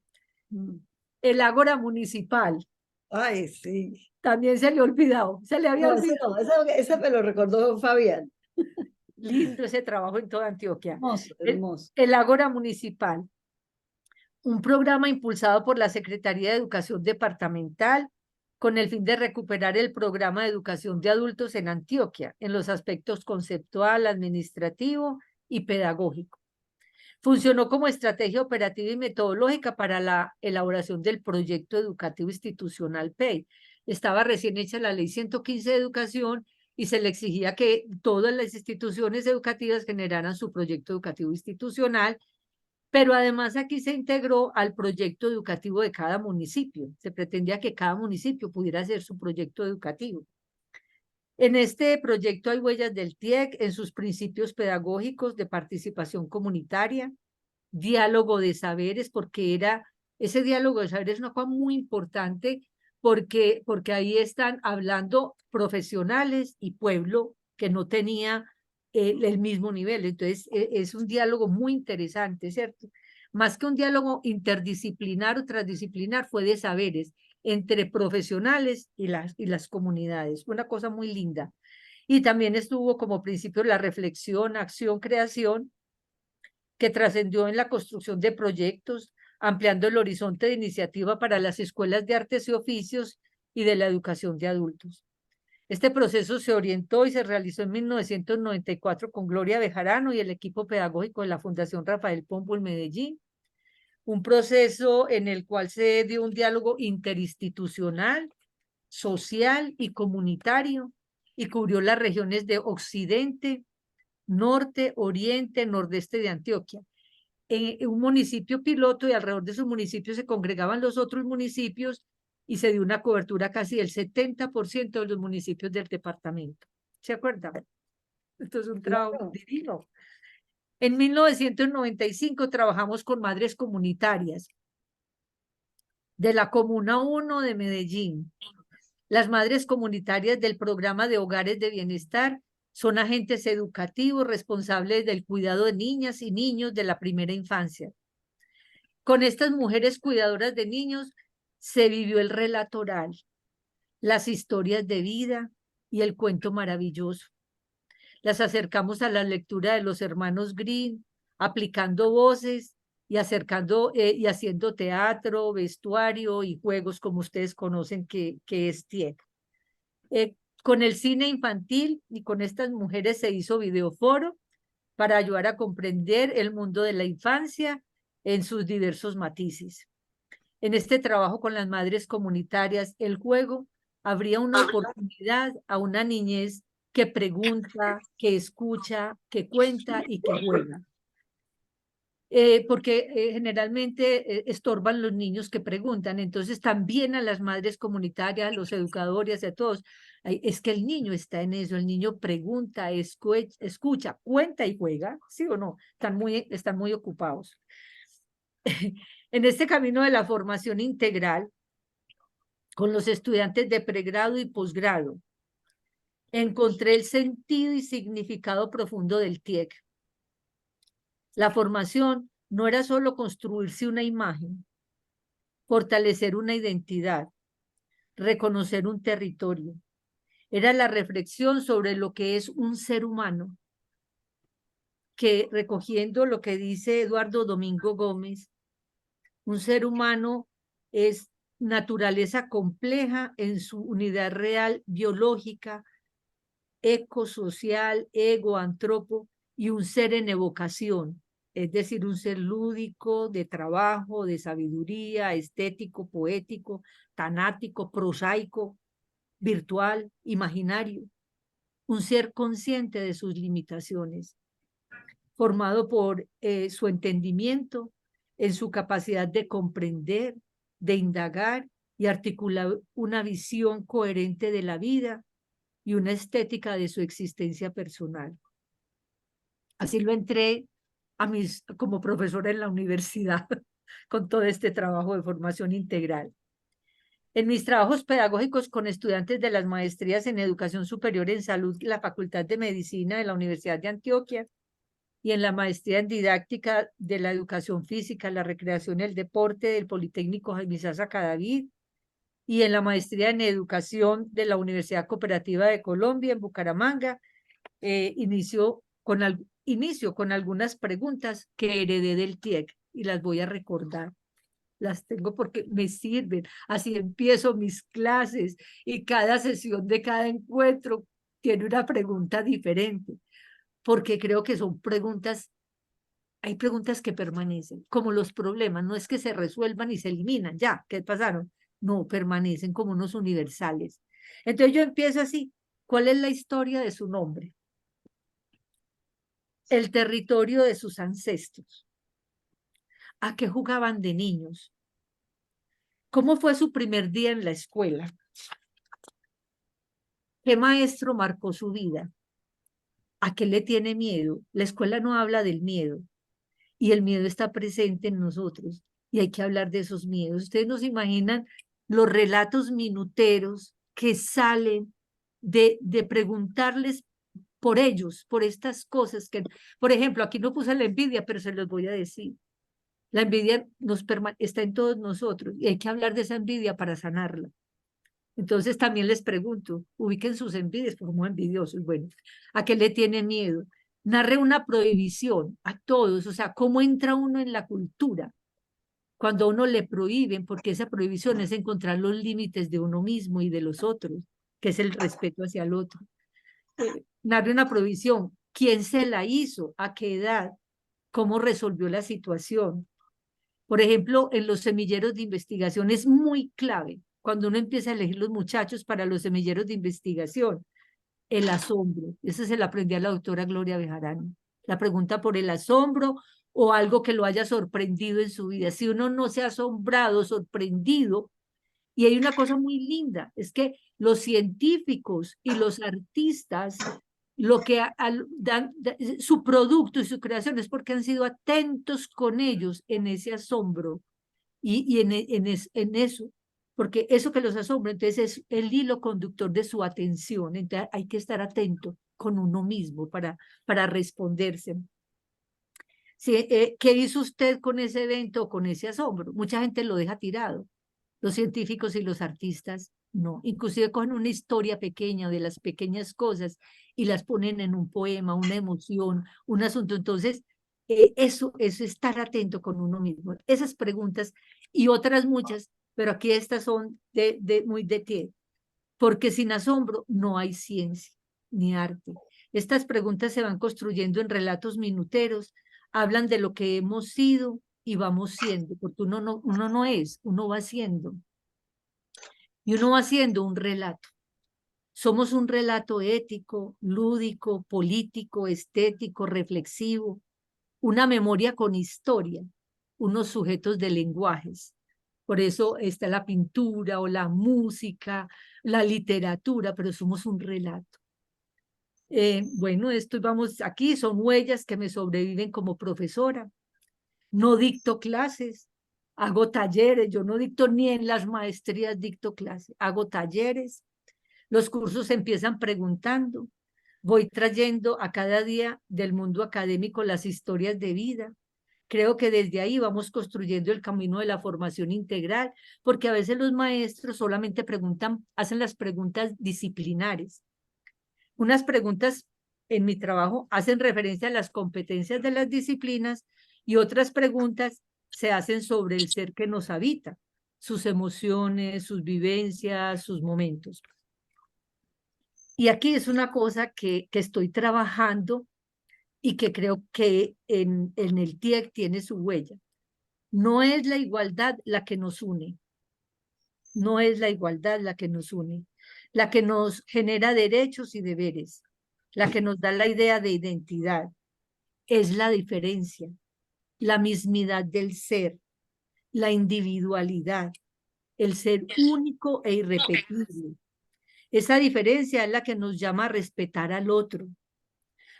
El Ágora Municipal. Ay, sí. También se le ha olvidado. Se le había No, olvidado. ese me lo recordó Fabián. Lindo ese trabajo en toda Antioquia. Hermoso, hermoso. El Ágora Municipal. Un programa impulsado por la Secretaría de Educación Departamental con el fin de recuperar el programa de educación de adultos en Antioquia en los aspectos conceptual, administrativo y pedagógico. Funcionó como estrategia operativa y metodológica para la elaboración del proyecto educativo institucional PEI. Estaba recién hecha la Ley 115 de Educación y se le exigía que todas las instituciones educativas generaran su proyecto educativo institucional, pero además aquí se integró al proyecto educativo de cada municipio. Se pretendía que cada municipio pudiera hacer su proyecto educativo. En este proyecto hay huellas del TIEC en sus principios pedagógicos de participación comunitaria, diálogo de saberes, porque ese diálogo de saberes es una cosa muy importante porque ahí están hablando profesionales y pueblo que no tenía el mismo nivel. Entonces, es un diálogo muy interesante, ¿cierto? Más que un diálogo interdisciplinar o transdisciplinar, fue de saberes entre profesionales y las comunidades. Fue una cosa muy linda. Y también estuvo como principio la reflexión, acción, creación, que trascendió en la construcción de proyectos, ampliando el horizonte de iniciativa para las escuelas de artes y oficios y de la educación de adultos. Este proceso se orientó y se realizó en 1994 con Gloria Bejarano y el equipo pedagógico de la Fundación Rafael Pombo en Medellín. Un proceso en el cual se dio un diálogo interinstitucional, social y comunitario y cubrió las regiones de Occidente, Norte, Oriente, Nordeste de Antioquia. En un municipio piloto y alrededor de esos municipios se congregaban los otros municipios y se dio una cobertura casi del 70% de los municipios del departamento. ¿Se acuerdan? Esto es un trabajo divino. En 1995 trabajamos con madres comunitarias de la Comuna 1 de Medellín. Las madres comunitarias del programa de hogares de bienestar son agentes educativos responsables del cuidado de niñas y niños de la primera infancia. Con estas mujeres cuidadoras de niños se vivió el relato oral, las historias de vida y el cuento maravilloso. Las acercamos a la lectura de los hermanos Grimm, aplicando voces y y haciendo teatro, vestuario y juegos como ustedes conocen que es TIEC. Con el cine infantil y con estas mujeres se hizo videoforo para ayudar a comprender el mundo de la infancia en sus diversos matices. En este trabajo con las madres comunitarias, el juego abría una oportunidad a una niñez que pregunta, que escucha, que cuenta y que juega. Porque generalmente estorban los niños que preguntan, entonces también a las madres comunitarias, a los educadores, a todos, es que el niño está en eso, el niño pregunta, escucha, cuenta y juega, ¿sí o no? Están muy ocupados. En este camino de la formación integral, con los estudiantes de pregrado y posgrado, encontré el sentido y significado profundo del TIEC. La formación no era solo construirse una imagen, fortalecer una identidad, reconocer un territorio. Era la reflexión sobre lo que es un ser humano, que recogiendo lo que dice Eduardo Domingo Gómez, un ser humano es naturaleza compleja en su unidad real biológica, ecosocial, ego, antropo, y un ser en evocación, es decir, un ser lúdico, de trabajo, de sabiduría, estético, poético, tanático, prosaico, virtual, imaginario, un ser consciente de sus limitaciones, formado por su entendimiento, en su capacidad de comprender, de indagar y articular una visión coherente de la vida y una estética de su existencia personal. Así lo entré como profesora en la universidad con todo este trabajo de formación integral. En mis trabajos pedagógicos con estudiantes de las maestrías en Educación Superior en Salud, la Facultad de Medicina de la Universidad de Antioquia, y en la maestría en Didáctica de la Educación Física, la Recreación y el Deporte del Politécnico Jaime Sasa Cadavid, y en la maestría en Educación de la Universidad Cooperativa de Colombia en Bucaramanga, inicio con algunas preguntas que heredé del TIEC y las voy a recordar. Las tengo porque me sirven. Así empiezo mis clases y cada sesión de cada encuentro tiene una pregunta diferente, porque creo que son preguntas, hay preguntas que permanecen, como los problemas, no es que se resuelvan y se eliminan, ya, ¿qué pasaron? No, permanecen como unos universales. Entonces yo empiezo así, ¿cuál es la historia de su nombre? El territorio de sus ancestros. ¿A qué jugaban de niños? ¿Cómo fue su primer día en la escuela? ¿Qué maestro marcó su vida? ¿A qué le tiene miedo? La escuela no habla del miedo y el miedo está presente en nosotros y hay que hablar de esos miedos. Ustedes no se imaginan los relatos minuteros que salen de preguntarles por ellos, por estas cosas que, por ejemplo, aquí no puse la envidia, pero se los voy a decir. La envidia está en todos nosotros y hay que hablar de esa envidia para sanarla. Entonces también les pregunto, ubiquen sus envidias como envidiosos. Bueno, ¿a qué le tiene miedo? Narre una prohibición a todos, o sea, cómo entra uno en la cultura cuando a uno le prohíben, porque esa prohibición es encontrar los límites de uno mismo y de los otros, que es el respeto hacia el otro. Narre una prohibición, ¿quién se la hizo? ¿A qué edad? ¿Cómo resolvió la situación? Por ejemplo, en los semilleros de investigación es muy clave cuando uno empieza a elegir los muchachos para los semilleros de investigación, el asombro. Ese se lo aprendí a la doctora Gloria Bejarano. La pregunta por el asombro o algo que lo haya sorprendido en su vida. Si uno no se ha asombrado, sorprendido, y hay una cosa muy linda, es que los científicos y los artistas, lo que dan, su producto y su creación es porque han sido atentos con ellos en ese asombro y en eso, porque eso que los asombra, entonces es el hilo conductor de su atención, entonces hay que estar atento con uno mismo para responderse. Sí, ¿qué hizo usted con ese evento o con ese asombro? Mucha gente lo deja tirado. Los científicos y los artistas no. Inclusive cogen una historia pequeña de las pequeñas cosas y las ponen en un poema, una emoción, un asunto. Entonces, eso es estar atento con uno mismo. Esas preguntas y otras muchas, pero aquí estas son muy de ti. Porque sin asombro no hay ciencia ni arte. Estas preguntas se van construyendo en relatos minuteros, hablan de lo que hemos sido y vamos siendo, porque uno no es, uno va siendo. Y uno va haciendo un relato. Somos un relato ético, lúdico, político, estético, reflexivo, una memoria con historia, unos sujetos de lenguajes. Por eso está la pintura o la música, la literatura, pero somos un relato. Bueno, esto vamos aquí, son huellas que me sobreviven como profesora. No dicto clases, hago talleres, yo no dicto ni en las maestrías dicto clases, hago talleres. Los cursos empiezan preguntando, voy trayendo a cada día del mundo académico las historias de vida. Creo que desde ahí vamos construyendo el camino de la formación integral, porque a veces los maestros solamente preguntan, hacen las preguntas disciplinares. Unas preguntas en mi trabajo hacen referencia a las competencias de las disciplinas y otras preguntas se hacen sobre el ser que nos habita, sus emociones, sus vivencias, sus momentos. Y aquí es una cosa que estoy trabajando y que creo que en el TIEC tiene su huella. No es la igualdad la que nos une, no es la igualdad la que nos une, la que nos genera derechos y deberes, la que nos da la idea de identidad, es la diferencia, la mismidad del ser, la individualidad, el ser único e irrepetible. Esa diferencia es la que nos llama a respetar al otro,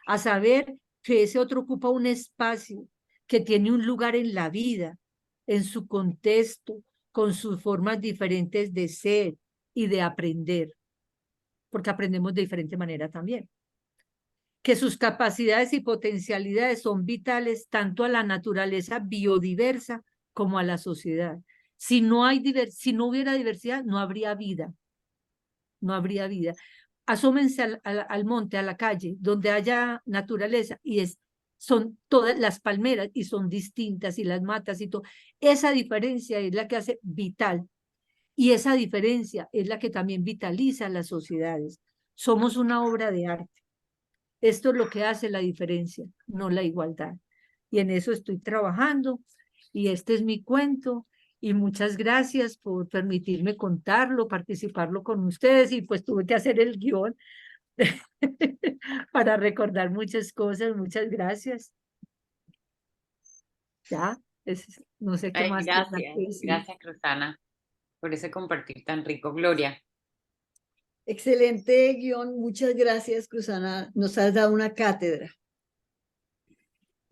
a saber que ese otro ocupa un espacio, que tiene un lugar en la vida, en su contexto, con sus formas diferentes de ser y de aprender, porque aprendemos de diferente manera también. Que sus capacidades y potencialidades son vitales tanto a la naturaleza biodiversa como a la sociedad. Si no hubiera diversidad, no habría vida. No habría vida. Asómense al monte, a la calle, donde haya naturaleza, y son todas las palmeras, y son distintas, y las matas y todo. Esa diferencia es la que hace vital, y esa diferencia es la que también vitaliza las sociedades. Somos una obra de arte. Esto es lo que hace la diferencia, no la igualdad. Y en eso estoy trabajando, y este es mi cuento. Y muchas gracias por permitirme contarlo, participarlo con ustedes, y pues tuve que hacer el guión para recordar muchas cosas. Muchas gracias. Ya, no sé qué Ay, más. gracias, Rosana, por ese compartir tan rico. Gloria. Excelente guión, muchas gracias, Cruzana. Nos has dado una cátedra.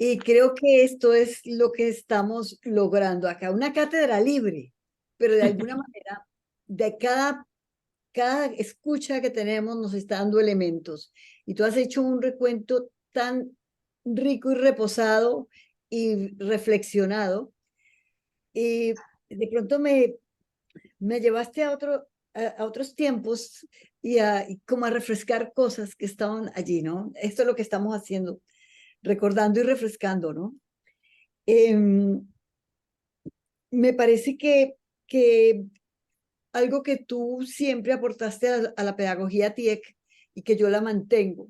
Y creo que esto es lo que estamos logrando acá, una cátedra libre, pero de alguna manera, de cada escucha que tenemos nos está dando elementos. Y tú has hecho un recuento tan rico y reposado y reflexionado. Y de pronto me llevaste a otros tiempos y como a refrescar cosas que estaban allí, ¿no? Esto es lo que estamos haciendo, recordando y refrescando, ¿no? Me parece que algo que tú siempre aportaste a la pedagogía TIEC y que yo la mantengo,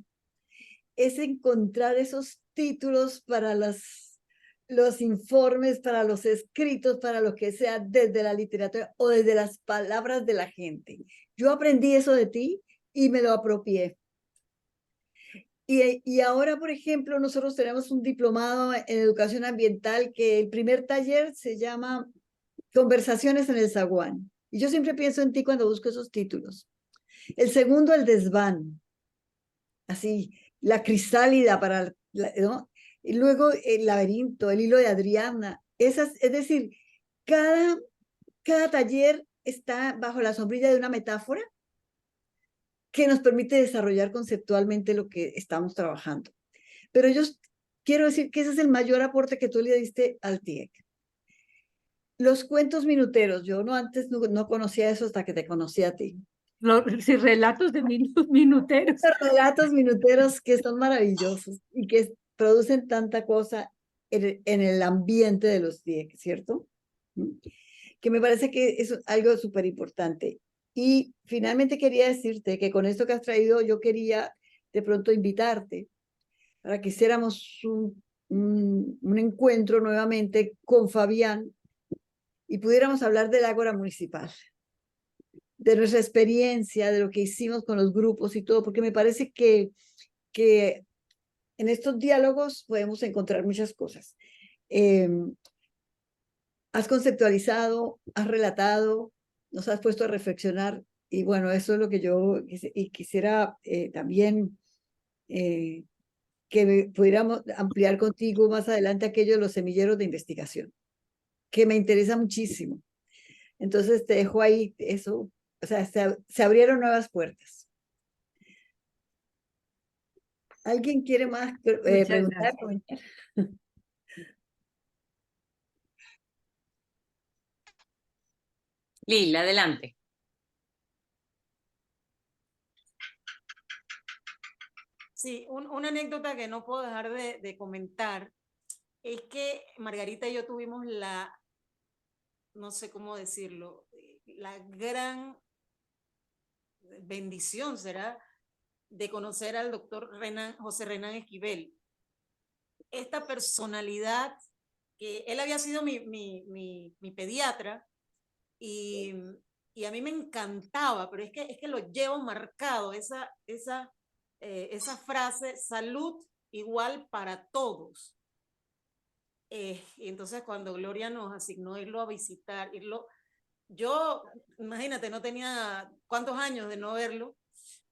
es encontrar esos títulos para los informes, para los escritos, para lo que sea, desde la literatura o desde las palabras de la gente. Yo aprendí eso de ti y me lo apropié. Y ahora, por ejemplo, nosotros tenemos un diplomado en educación ambiental que el primer taller se llama Conversaciones en el Zaguán. Y yo siempre pienso en ti cuando busco esos títulos. El segundo, el desván. Así, la crisálida para, ¿no? Y luego el laberinto, el hilo de Adriana. Es decir, cada taller está bajo la sombrilla de una metáfora que nos permite desarrollar conceptualmente lo que estamos trabajando. Pero yo quiero decir que ese es el mayor aporte que tú le diste al TIEC. Los cuentos minuteros, yo antes no conocía eso hasta que te conocí a ti. Sí, relatos de minuteros. Relatos minuteros que son maravillosos y que producen tanta cosa en el ambiente de los TIEC, ¿cierto? Que me parece que es algo súper importante. Y finalmente quería decirte que con esto que has traído, yo quería de pronto invitarte para que hiciéramos un encuentro nuevamente con Fabián y pudiéramos hablar del Ágora Municipal. de nuestra experiencia, de lo que hicimos con los grupos y todo, porque me parece que en estos diálogos podemos encontrar muchas cosas. Has conceptualizado, has relatado, nos has puesto a reflexionar, y bueno, eso es lo que yo quisiera también que pudiéramos ampliar contigo más adelante aquello de los semilleros de investigación, que me interesa muchísimo. Entonces te dejo ahí eso, o sea, se abrieron nuevas puertas. ¿Alguien quiere más preguntar? Lil, adelante. Sí, una anécdota que no puedo dejar de comentar es que Margarita y yo tuvimos no sé cómo decirlo, la gran bendición será de conocer al doctor José Renán Esquivel. Esta personalidad, que él había sido mi pediatra y a mí me encantaba, pero es que lo llevo marcado, esa frase, salud igual para todos. Y entonces cuando Gloria nos asignó irlo a visitar, yo, imagínate, no tenía cuántos años de no verlo,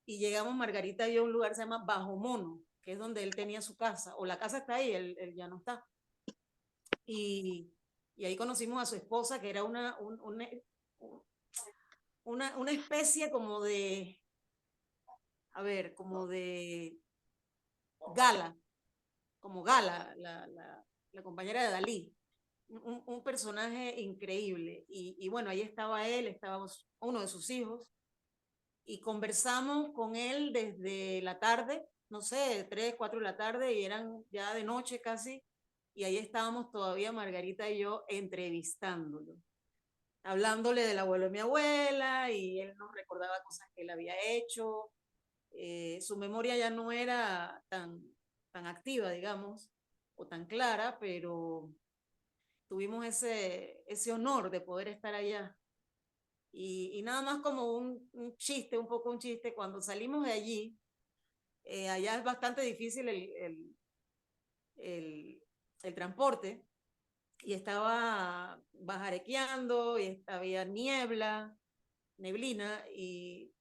y llegamos Margarita y yo a un lugar que se llama Bajo Mono, que es donde él tenía su casa, o la casa está ahí, él ya no está. Y ahí conocimos a su esposa, que era una especie como de, a ver, como de Gala, como Gala, la compañera de Dalí. Un personaje increíble. Y bueno, ahí estaba él, estaba uno de sus hijos, y conversamos con él desde la tarde, no sé, 3, 4 de la tarde, y eran ya de noche casi, y ahí estábamos todavía Margarita y yo entrevistándolo, hablándole del abuelo de mi abuela, y él nos recordaba cosas que él había hecho. Su memoria ya no era tan activa, digamos, o tan clara, pero tuvimos ese honor de poder estar allá. Y nada más como un chiste, un poco un chiste, cuando salimos de allí, allá es bastante difícil el transporte, y estaba bajarequeando, y había neblina, y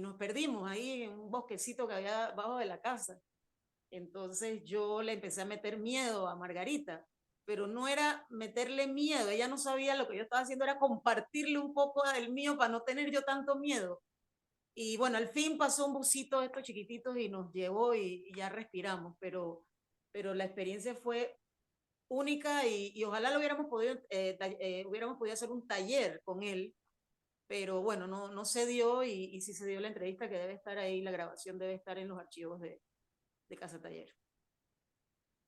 nos perdimos ahí en un bosquecito que había abajo de la casa. Entonces yo le empecé a meter miedo a Margarita, pero no era meterle miedo, ella no sabía, lo que yo estaba haciendo era compartirle un poco del mío para no tener yo tanto miedo. Y bueno, al fin pasó un busito de estos chiquititos y nos llevó, y ya respiramos, pero la experiencia fue única, y ojalá lo hubiéramos podido hacer un taller con él, pero bueno, no se dio, y sí se dio la entrevista, que debe estar ahí, la grabación debe estar en los archivos de Casa Taller.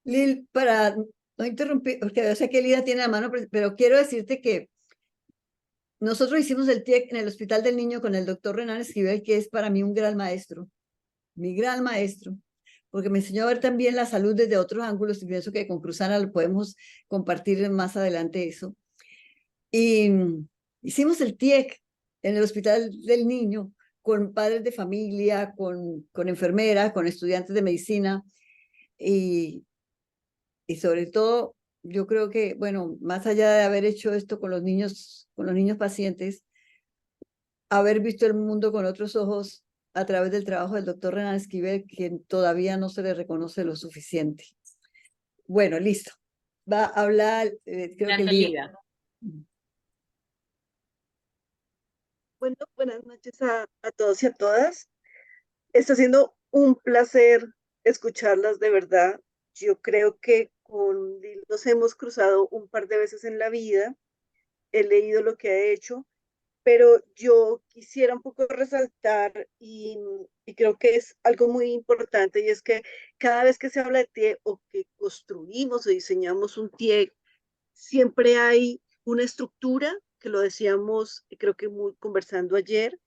Lil, para no interrumpir, porque yo sé que Lida tiene la mano, pero quiero decirte que nosotros hicimos el TIEC en el Hospital del Niño con el doctor Renán Esquivel, que es para mí un gran maestro, mi gran maestro, porque me enseñó a ver también la salud desde otros ángulos, y pienso que con Cruzana lo podemos compartir más adelante eso. Y hicimos el TIEC en el Hospital del Niño con padres de familia, con enfermeras, con estudiantes de medicina, y sobre todo, yo creo que, bueno, más allá de haber hecho esto con los niños pacientes, haber visto el mundo con otros ojos a través del trabajo del doctor Renán Esquivel, que todavía no se le reconoce lo suficiente. Bueno, listo. Va a hablar, creo que Lida. Bueno, buenas noches a todos y a todas. Está siendo un placer escucharlas, de verdad. Yo creo que con Lil nos hemos cruzado un par de veces en la vida. He leído lo que ha hecho, pero yo quisiera un poco resaltar, y creo que es algo muy importante, y es que cada vez que se habla de TIE, o que construimos o diseñamos un TIE, siempre hay una estructura, que lo decíamos, creo que muy conversando ayer,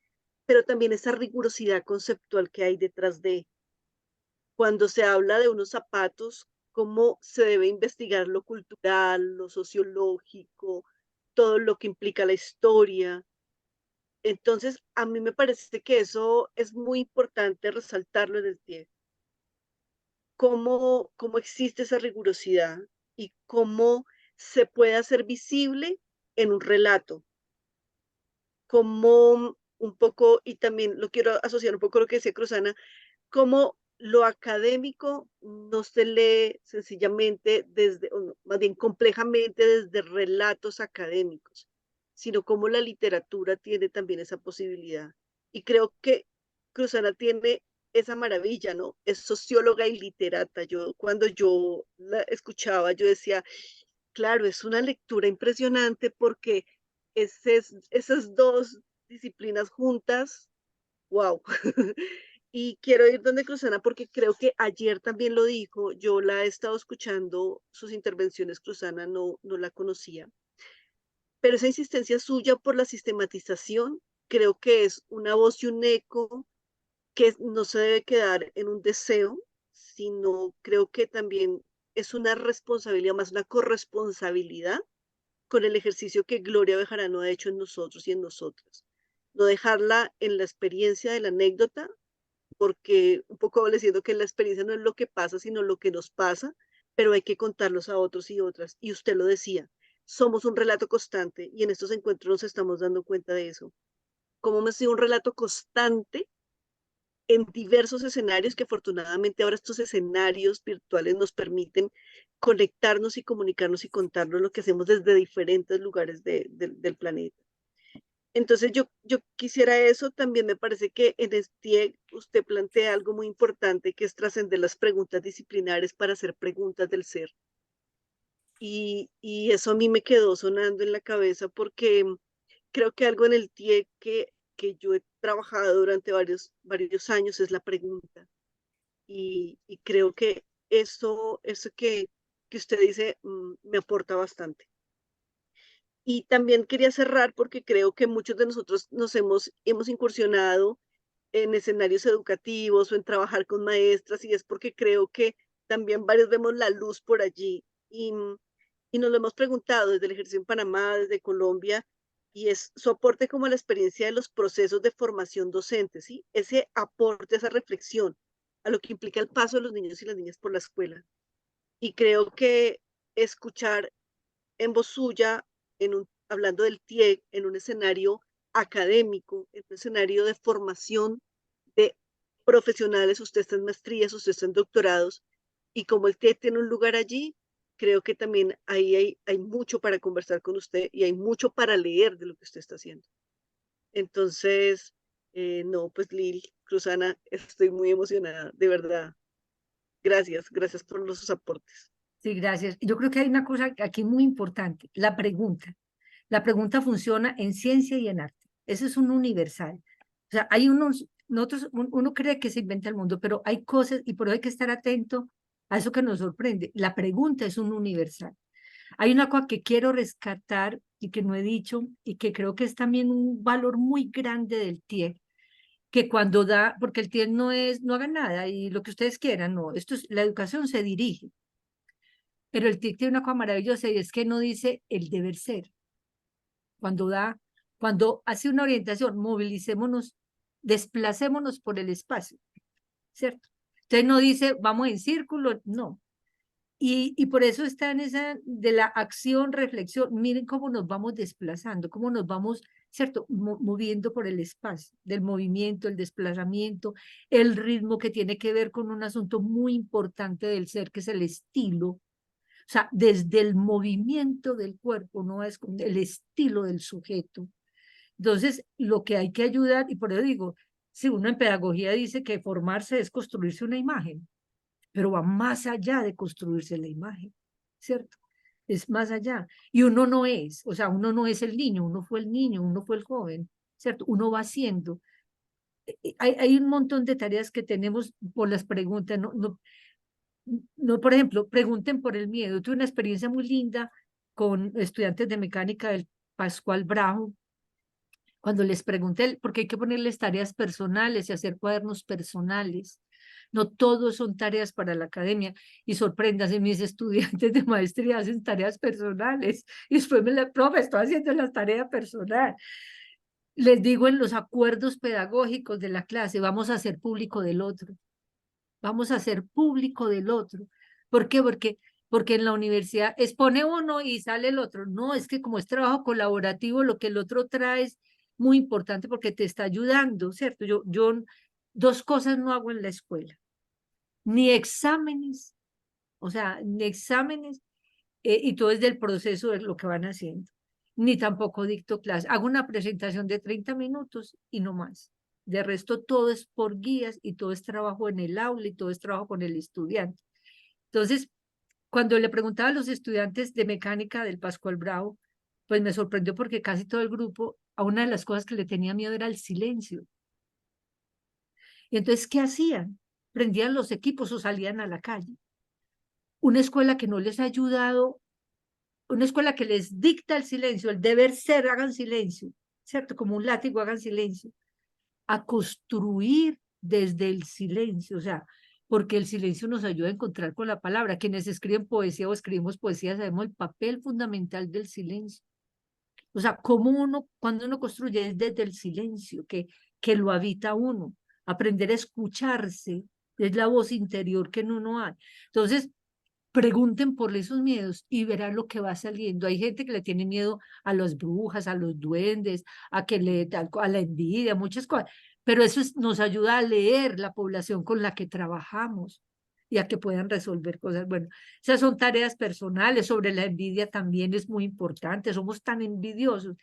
pero también esa rigurosidad conceptual que hay detrás de. Cuando se habla de unos zapatos, cómo se debe investigar lo cultural, lo sociológico, todo lo que implica la historia, Entonces, a mí me parece que eso es muy importante resaltarlo en el TIEC. Cómo existe esa rigurosidad y cómo se puede hacer visible en un relato. Como un poco, y también lo quiero asociar un poco a lo que decía Cruzana, cómo lo académico no se lee sencillamente desde, o no, más bien complejamente desde relatos académicos, sino cómo la literatura tiene también esa posibilidad. Y creo que Cruzana tiene esa maravilla, ¿no? Es socióloga y literata. Cuando yo la escuchaba, yo decía, claro, es una lectura impresionante porque esas dos disciplinas juntas, wow. Y quiero ir donde Cruzana porque creo que ayer también lo dijo, yo la he estado escuchando, sus intervenciones, Cruzana no la conocía, pero esa insistencia suya por la sistematización creo que es una voz y un eco que no se debe quedar en un deseo, sino creo que también es una responsabilidad, más una corresponsabilidad con el ejercicio que Gloria Bejarano ha hecho en nosotros y en nosotras. No dejarla en la experiencia de la anécdota, porque un poco le siento que la experiencia no es lo que pasa, sino lo que nos pasa, pero hay que contarlos a otros y otras. Y usted lo decía, somos un relato constante y en estos encuentros nos estamos dando cuenta de eso. Como hemos sido un relato constante en diversos escenarios que afortunadamente ahora estos escenarios virtuales nos permiten conectarnos y comunicarnos y contarnos lo que hacemos desde diferentes lugares del planeta. Entonces yo quisiera eso, también me parece que en este usted plantea algo muy importante que es trascender las preguntas disciplinares para hacer preguntas del ser. Y eso a mí me quedó sonando en la cabeza porque creo que algo en el TIEC que yo he trabajado durante varios años es la pregunta. Y creo que eso que usted dice me aporta bastante. Y también quería cerrar porque creo que muchos de nosotros hemos incursionado en escenarios educativos o en trabajar con maestras y es porque creo que también varios vemos la luz por allí y nos lo hemos preguntado desde el ejercicio en Panamá, desde Colombia, y es su aporte como la experiencia de los procesos de formación docente, ¿sí? Ese aporte, esa reflexión a lo que implica el paso de los niños y las niñas por la escuela. Y creo que escuchar en voz suya, hablando del TIEC, en un escenario académico, en un escenario de formación de profesionales, usted está en maestrías, usted está en doctorados, y como el TIEC tiene un lugar allí, creo que también ahí hay mucho para conversar con usted y hay mucho para leer de lo que usted está haciendo. Entonces, no, pues Lil, Cruzana, estoy muy emocionada, de verdad. Gracias por los aportes. Sí, gracias. Yo creo que hay una cosa aquí muy importante, la pregunta. La pregunta funciona en ciencia y en arte. Eso es un universal. O sea, hay uno cree que se inventa el mundo, pero hay cosas, y por eso hay que estar atento a eso que nos sorprende. La pregunta es un universal. Hay una cosa que quiero rescatar y que no he dicho, y que creo que es también un valor muy grande del TIEC, que cuando da, porque el TIEC no haga nada y lo que ustedes quieran, no, la educación se dirige. Pero el TIC tiene una cosa maravillosa y es que no dice el deber ser. Cuando hace una orientación, movilicémonos, desplacémonos por el espacio, ¿cierto? Entonces no dice vamos en círculo, no. Y por eso está en esa de la acción, reflexión. Miren cómo nos vamos desplazando, cómo nos vamos, ¿cierto? Moviendo por el espacio, del movimiento, el desplazamiento, el ritmo que tiene que ver con un asunto muy importante del ser, que es el estilo. O sea, desde el movimiento del cuerpo, no es el estilo del sujeto. Entonces, lo que hay que ayudar, y por eso digo, si uno en pedagogía dice que formarse es construirse una imagen, pero va más allá de construirse la imagen, ¿cierto? Es más allá. Y uno no es, o sea, uno no es el niño, uno fue el niño, uno fue el joven, ¿cierto? Uno va haciendo. Hay un montón de tareas que tenemos por las preguntas, no, por ejemplo, pregunten por el miedo. Tuve una experiencia muy linda con estudiantes de mecánica del Pascual Brajo, cuando les pregunté, porque hay que ponerles tareas personales y hacer cuadernos personales. No todos son tareas para la academia. Y sorpréndase, mis estudiantes de maestría hacen tareas personales. Y después profe, estoy haciendo la tarea personal. les digo en los acuerdos pedagógicos de la clase, vamos a hacer público del otro. Vamos a hacer público del otro. ¿Por qué? Porque en la universidad expone uno y sale el otro. No, es que como es trabajo colaborativo, lo que el otro trae es muy importante porque te está ayudando, ¿cierto? Yo dos cosas no hago en la escuela. Ni exámenes, o sea, ni exámenes, y todo es del proceso de lo que van haciendo. Ni tampoco dicto clase. Hago una presentación de 30 minutos y no más. De resto, todo es por guías y todo es trabajo en el aula y todo es trabajo con el estudiante. Entonces, cuando le preguntaba a los estudiantes de mecánica del Pascual Bravo, pues me sorprendió porque casi todo el grupo, a una de las cosas que le tenía miedo era el silencio. Y entonces, ¿qué hacían? Prendían los equipos o salían a la calle. Una escuela que no les ha ayudado, una escuela que les dicta el silencio, el deber ser, hagan silencio, ¿cierto? Como un látigo, hagan silencio. A construir desde el silencio, o sea, porque el silencio nos ayuda a encontrar con la palabra. Quienes escriben poesía o escribimos poesía sabemos el papel fundamental del silencio. O sea, cómo uno, cuando uno construye es desde el silencio, que lo habita uno. Aprender a escucharse es la voz interior que en uno hay. Entonces, pregunten por esos miedos y verán lo que va saliendo. Hay gente que le tiene miedo a las brujas, a los duendes, a la envidia, muchas cosas. Pero eso nos ayuda a leer la población con la que trabajamos y a que puedan resolver cosas. Bueno, esas son tareas personales. Sobre la envidia también es muy importante. Somos tan envidiosos.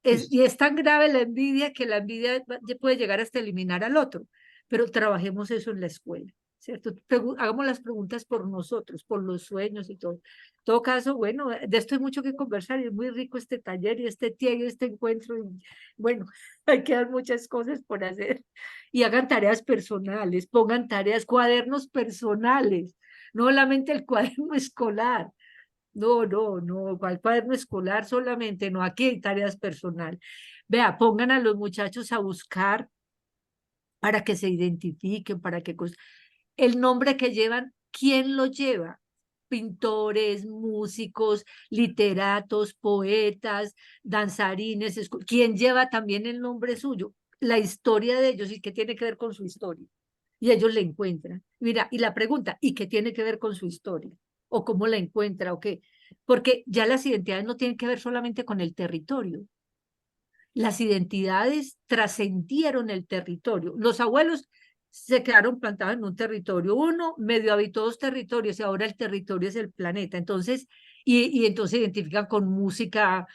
Y es tan grave la envidia que la envidia puede llegar hasta eliminar al otro. Pero trabajemos eso en la escuela. ¿Cierto? Hagamos las preguntas por nosotros, por los sueños y todo. En todo caso, bueno, de esto hay mucho que conversar y es muy rico este taller y este y este encuentro. Y, bueno, hay que dar muchas cosas por hacer. Y hagan tareas personales, pongan tareas, cuadernos personales, no solamente el cuaderno escolar. No, ¿cuál cuaderno escolar solamente? No, aquí hay tareas personales. Vea, pongan a los muchachos a buscar para que se identifiquen, para que el nombre que llevan, ¿quién lo lleva? Pintores, músicos, literatos, poetas, danzarines, ¿quién lleva también el nombre suyo? La historia de ellos y qué tiene que ver con su historia. Y ellos le encuentran. Mira, y la pregunta, ¿y qué tiene que ver con su historia? ¿O cómo la encuentra? ¿O qué? Porque ya las identidades no tienen que ver solamente con el territorio. Las identidades trascendieron el territorio. Los abuelos se quedaron plantados en un territorio. Uno medio habitó dos territorios y ahora el territorio es el planeta. Entonces, y entonces se identifican con música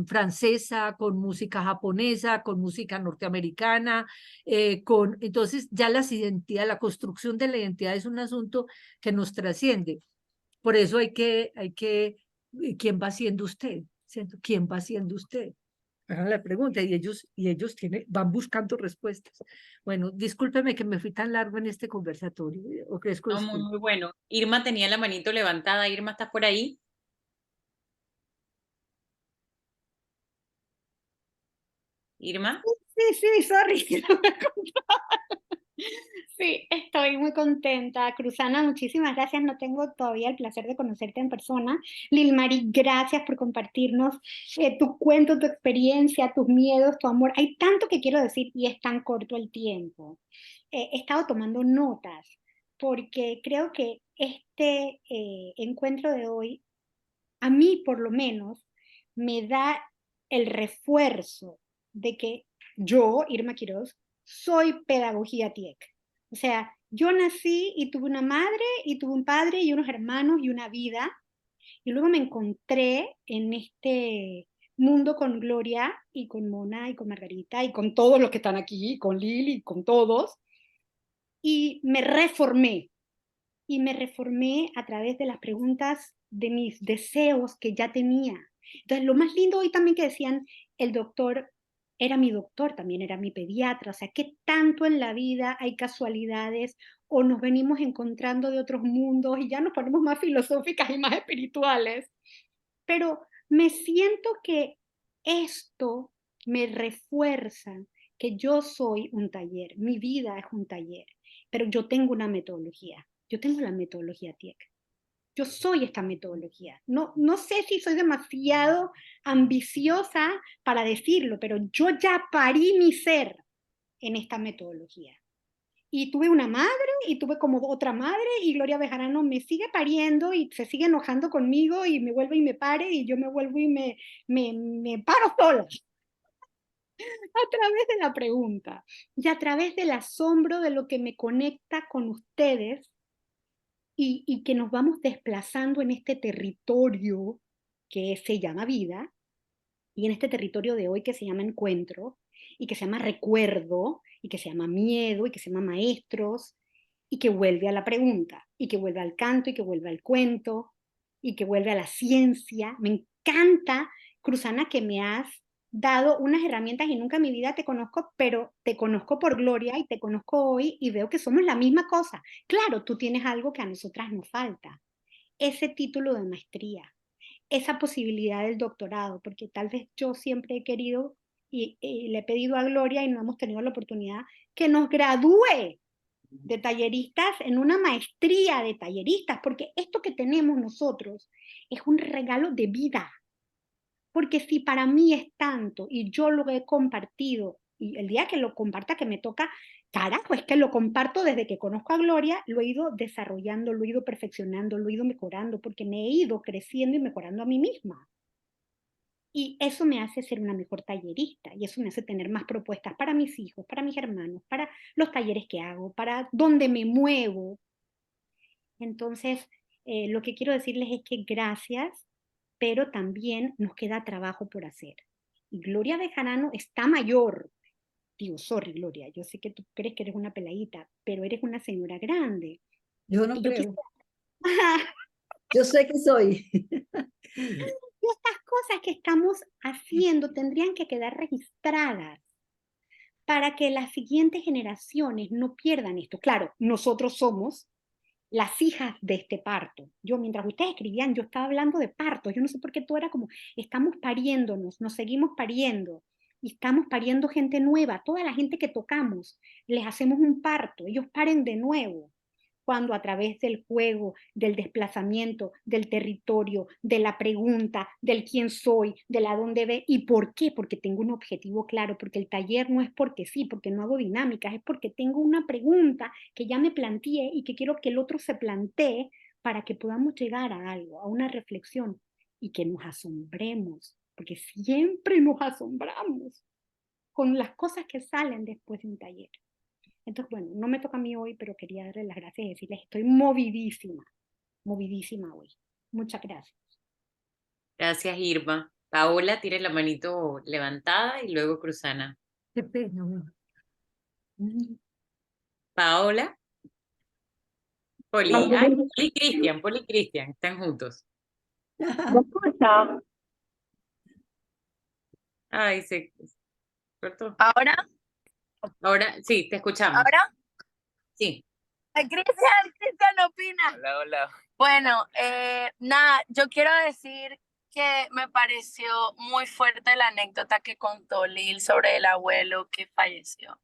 francesa, con música japonesa, con música norteamericana, entonces ya las identidades, la construcción de la identidad es un asunto que nos trasciende. Por eso ¿quién va siendo usted? ¿Cierto? ¿Quién va siendo usted? Hagan la pregunta y ellos van buscando respuestas. Bueno, discúlpeme que me fui tan largo en este conversatorio. Ofrezco No, muy, muy bueno. Irma tenía la manito levantada. Irma, ¿estás por ahí? Irma. Sí, sorry. Sí, estoy muy contenta. Cruzana, muchísimas gracias. No tengo todavía el placer de conocerte en persona. Lilmari, gracias por compartirnos tu cuento, tu experiencia, tus miedos, tu amor. Hay tanto que quiero decir y es tan corto el tiempo. He estado tomando notas porque creo que este encuentro de hoy, a mí por lo menos, me da el refuerzo de que yo, Irma Quiroz, soy pedagogía TIEC. O sea, yo nací y tuve una madre y tuve un padre y unos hermanos y una vida. Y luego me encontré en este mundo con Gloria y con Mona y con Margarita y con todos los que están aquí, con Lili y con todos. Y me reformé. Y me reformé a través de las preguntas de mis deseos que ya tenía. Entonces, lo más lindo hoy también que decían, el doctor era mi doctor, también era mi pediatra, o sea, ¿qué tanto en la vida hay casualidades o nos venimos encontrando de otros mundos y ya nos ponemos más filosóficas y más espirituales? Pero me siento que esto me refuerza que yo soy un taller, mi vida es un taller, pero yo tengo una metodología, yo tengo la metodología TIEC. Yo soy esta metodología. No sé si soy demasiado ambiciosa para decirlo, pero yo ya parí mi ser en esta metodología. Y tuve una madre, y tuve como otra madre, y Gloria Bejarano me sigue pariendo, y se sigue enojando conmigo, y me vuelve y me pare, y yo me vuelvo y me paro sola. A través de la pregunta, y a través del asombro de lo que me conecta con ustedes, y que nos vamos desplazando en este territorio que se llama vida, y en este territorio de hoy que se llama encuentro, y que se llama recuerdo, y que se llama miedo, y que se llama maestros, y que vuelve a la pregunta, y que vuelve al canto, y que vuelve al cuento, y que vuelve a la ciencia. Me encanta, Cruzana, que me has dado unas herramientas y nunca en mi vida te conozco, pero te conozco por Gloria y te conozco hoy y veo que somos la misma cosa. Claro, tú tienes algo que a nosotras nos falta, ese título de maestría, esa posibilidad del doctorado, porque tal vez yo siempre he querido y le he pedido a Gloria y no hemos tenido la oportunidad que nos gradúe de talleristas en una maestría de talleristas, porque esto que tenemos nosotros es un regalo de vida. Porque si para mí es tanto y yo lo he compartido, y el día que lo comparta que me toca, carajo, es que lo comparto desde que conozco a Gloria, lo he ido desarrollando, lo he ido perfeccionando, lo he ido mejorando, porque me he ido creciendo y mejorando a mí misma. Y eso me hace ser una mejor tallerista, y eso me hace tener más propuestas para mis hijos, para mis hermanos, para los talleres que hago, para donde me muevo. Entonces, lo que quiero decirles es que gracias, pero también nos queda trabajo por hacer. Y Gloria Bejarano está mayor. Digo, sorry, Gloria, yo sé que tú crees que eres una peladita, pero eres una señora grande. Yo no Y yo creo. Yo sé que soy. Y estas cosas que estamos haciendo tendrían que quedar registradas para que las siguientes generaciones no pierdan esto. Claro, nosotros somos las hijas de este parto. Yo, mientras ustedes escribían, yo estaba hablando de partos. Yo no sé por qué todo era como, estamos pariéndonos, nos seguimos pariendo, y estamos pariendo gente nueva. Toda la gente que tocamos, les hacemos un parto, ellos paren de nuevo. Cuando a través del juego, del desplazamiento, del territorio, de la pregunta, del quién soy, de la dónde ve y por qué, porque tengo un objetivo claro, porque el taller no es porque sí, porque no hago dinámicas, es porque tengo una pregunta que ya me planteé y que quiero que el otro se plantee para que podamos llegar a algo, a una reflexión y que nos asombremos, porque siempre nos asombramos con las cosas que salen después de un taller. Entonces, bueno, no me toca a mí hoy, pero quería darles las gracias y decirles, estoy movidísima hoy. Muchas gracias. Gracias, Irma. Paola, tiene la manito levantada y luego Cruzana. Qué pena. Paola. Poli, ay, Poli y Cristian, están juntos. Ay, se cortó. ¿Ahora? Ahora, sí, te escuchamos. ¿Ahora? Sí. Cristian opina. Hola, hola. Bueno, nada, yo quiero decir que me pareció muy fuerte la anécdota que contó Lil sobre el abuelo que falleció.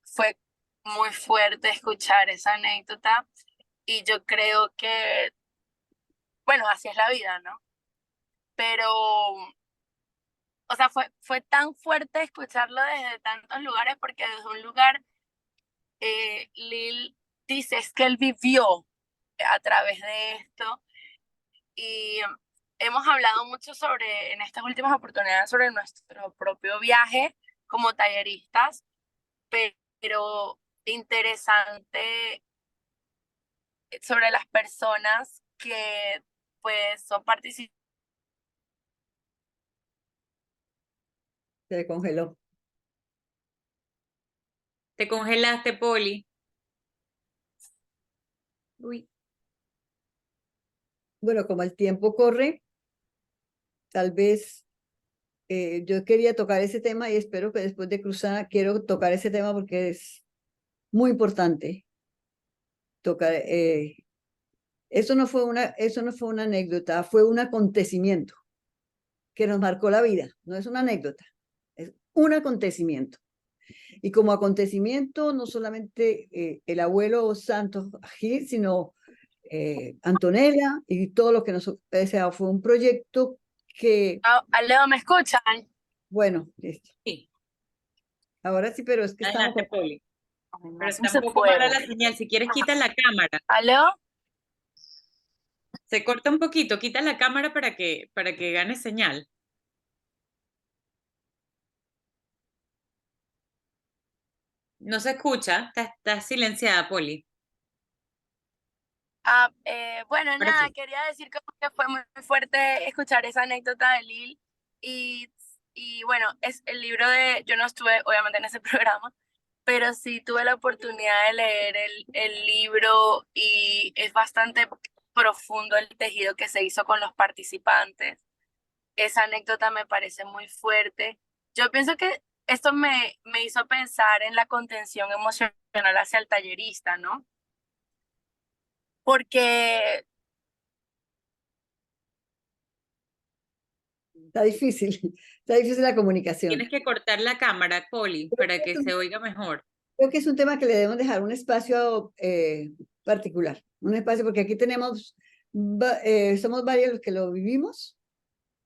Fue muy fuerte escuchar esa anécdota y yo creo que, bueno, así es la vida, ¿no? Pero, o sea, fue tan fuerte escucharlo desde tantos lugares porque desde un lugar, Lil dice es que él vivió a través de esto y hemos hablado mucho sobre, en estas últimas oportunidades, sobre nuestro propio viaje como talleristas, pero interesante sobre las personas que pues son participantes. Se congeló. Te congelaste, Poli. Uy. Bueno, como el tiempo corre, tal vez yo quería tocar ese tema y espero que después de Cruzana quiero tocar ese tema porque es muy importante. Tocar, eso no fue una anécdota, fue un acontecimiento que nos marcó la vida. No es una anécdota, es un acontecimiento. Y como acontecimiento, no solamente el abuelo Santos Gil, sino Antonella y todo lo que nos, o sea, fue un proyecto que, Leo, ¿me escuchan? bueno, listo. Sí, Ahora sí, pero es que estamos adelante, Poli. Ay, no, Pero no está se un poco mala puede. la señal. Si quieres, quita la cámara. ¿Aló? Se corta un poquito, quita la cámara para que gane señal. No se escucha, está silenciada, Poli. Bueno, Ahora nada, sí. quería decir que fue muy fuerte escuchar esa anécdota de Lil y bueno, es el libro de, yo no estuve obviamente en ese programa, pero sí tuve la oportunidad de leer el libro y es bastante profundo el tejido que se hizo con los participantes. Esa anécdota me parece muy fuerte. Yo pienso que esto me hizo pensar en la contención emocional hacia el tallerista, ¿no? Porque Está difícil, está difícil la comunicación. Tienes que cortar la cámara, Poli, para que se oiga mejor. Creo que es un tema que le debemos dejar un espacio particular, un espacio, porque aquí tenemos, somos varios los que lo vivimos,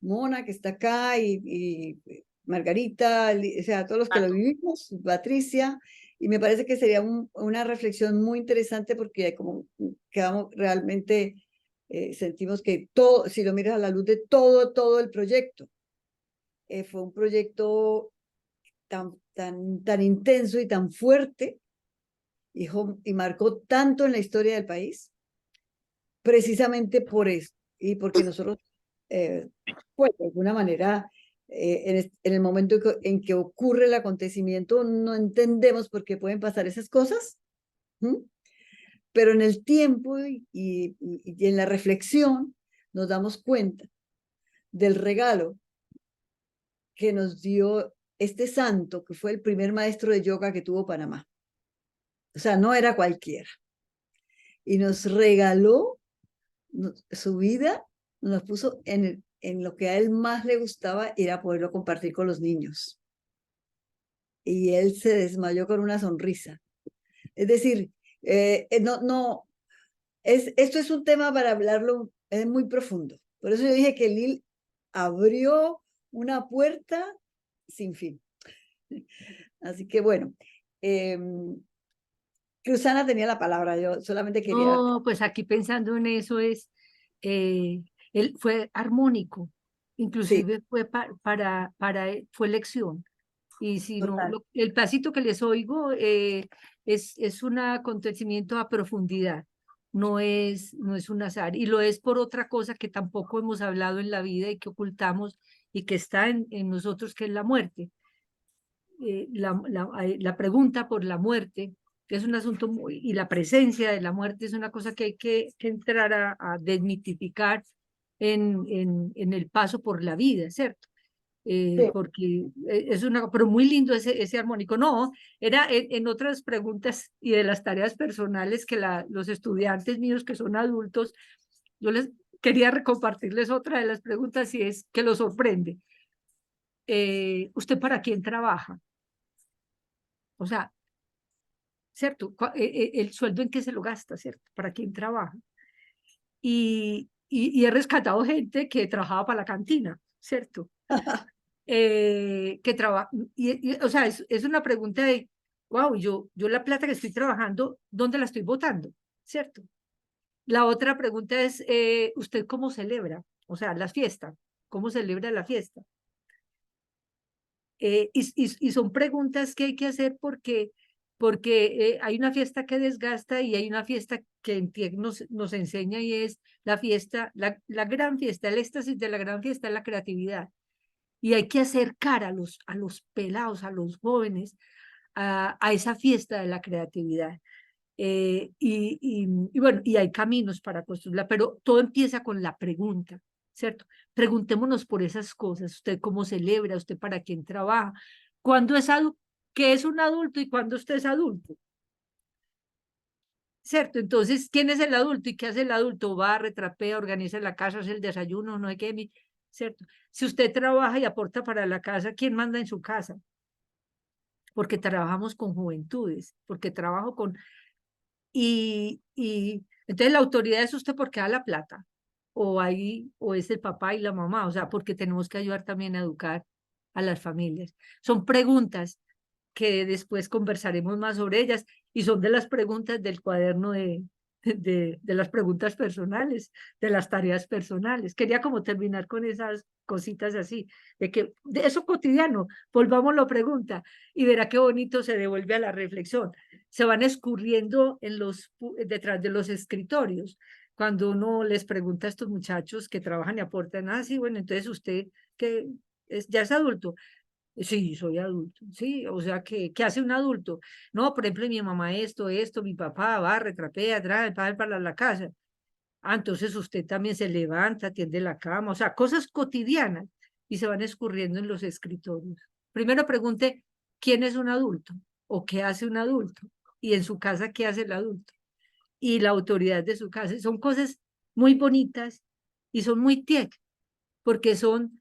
Mona, que está acá, y Margarita, o sea, todos los que lo vivimos, Patricia, y me parece que sería una reflexión muy interesante porque como quedamos realmente, sentimos que todo, si lo miras a la luz de todo el proyecto, fue un proyecto tan intenso y tan fuerte y marcó tanto en la historia del país, precisamente por eso, y porque nosotros, pues de alguna manera, en el momento en que ocurre el acontecimiento, no entendemos por qué pueden pasar esas cosas, ¿m? Pero en el tiempo y en la reflexión nos damos cuenta del regalo que nos dio este santo, que fue el primer maestro de yoga que tuvo Panamá. O sea, no era cualquiera. Y nos regaló su vida, nos puso en lo que a él más le gustaba, era poderlo compartir con los niños. Y él se desmayó con una sonrisa. Es decir, esto es un tema para hablarlo, es muy profundo. Por eso yo dije que Lil abrió una puerta sin fin. Así que bueno, Cruzana tenía la palabra, yo solamente quería... No, pues aquí pensando en eso él fue armónico, inclusive fue fue lección. Y si no, el pasito que les oigo es un acontecimiento a profundidad, no es un azar. Y lo es por otra cosa que tampoco hemos hablado en la vida y que ocultamos y que está en nosotros, que es la muerte. La pregunta por la muerte es un asunto y la presencia de la muerte es una cosa que hay que entrar a desmitificar en el paso por la vida, ¿cierto? Porque es pero muy lindo ese armónico. No, era en otras preguntas y de las tareas personales que los estudiantes míos que son adultos, yo les quería compartirles otra de las preguntas y es que lo sorprende. ¿Usted para quién trabaja? O sea, ¿cierto? El sueldo en qué se lo gasta, ¿cierto? ¿Para quién trabaja? Y he rescatado gente que trabajaba para la cantina, ¿cierto? Que trabaja, o sea, es una pregunta de, wow, yo la plata que estoy trabajando, ¿dónde la estoy botando? ¿Cierto? La otra pregunta es, ¿usted cómo celebra? O sea, las fiestas, ¿cómo celebra la fiesta? Y son preguntas que hay que hacer porque hay una fiesta que desgasta y hay una fiesta que nos enseña y es la fiesta, la gran fiesta, el éxtasis de la gran fiesta es la creatividad. Y hay que acercar a los pelados, a los jóvenes, a esa fiesta de la creatividad. Y bueno, y hay caminos para construirla, pero todo empieza con la pregunta, ¿cierto? Preguntémonos por esas cosas. ¿Usted cómo celebra? ¿Usted para quién trabaja? ¿Cuándo es adulto? ¿Qué es un adulto y cuándo usted es adulto? ¿Cierto? Entonces, ¿quién es el adulto y qué hace el adulto? Va, retrapea, organiza la casa, hace el desayuno, no hay que... ¿Cierto? Si usted trabaja y aporta para la casa, ¿quién manda en su casa? Porque trabajamos con juventudes, porque trabajo con... Y Entonces la autoridad es usted porque da la plata, o es el papá y la mamá, o sea, porque tenemos que ayudar también a educar a las familias. Son preguntas que después conversaremos más sobre ellas y son de las preguntas del cuaderno de las preguntas personales, de las tareas personales. Quería como terminar con esas cositas así, de que de eso cotidiano, volvamos la pregunta y verá qué bonito se devuelve a la reflexión. Se van escurriendo detrás de los escritorios. Cuando uno les pregunta a estos muchachos que trabajan y aportan, sí, bueno, entonces usted que ya es adulto. Sí, soy adulto, sí, o sea, ¿qué hace un adulto? No, por ejemplo, mi mamá esto, mi papá barre, trapea, trae, para la casa. Entonces usted también se levanta, tiende la cama, o sea, cosas cotidianas y se van escurriendo en los escritorios. Primero pregunte, ¿quién es un adulto? ¿O qué hace un adulto? Y en su casa, ¿qué hace el adulto? Y la autoridad de su casa. Son cosas muy bonitas y son muy TIEC, porque son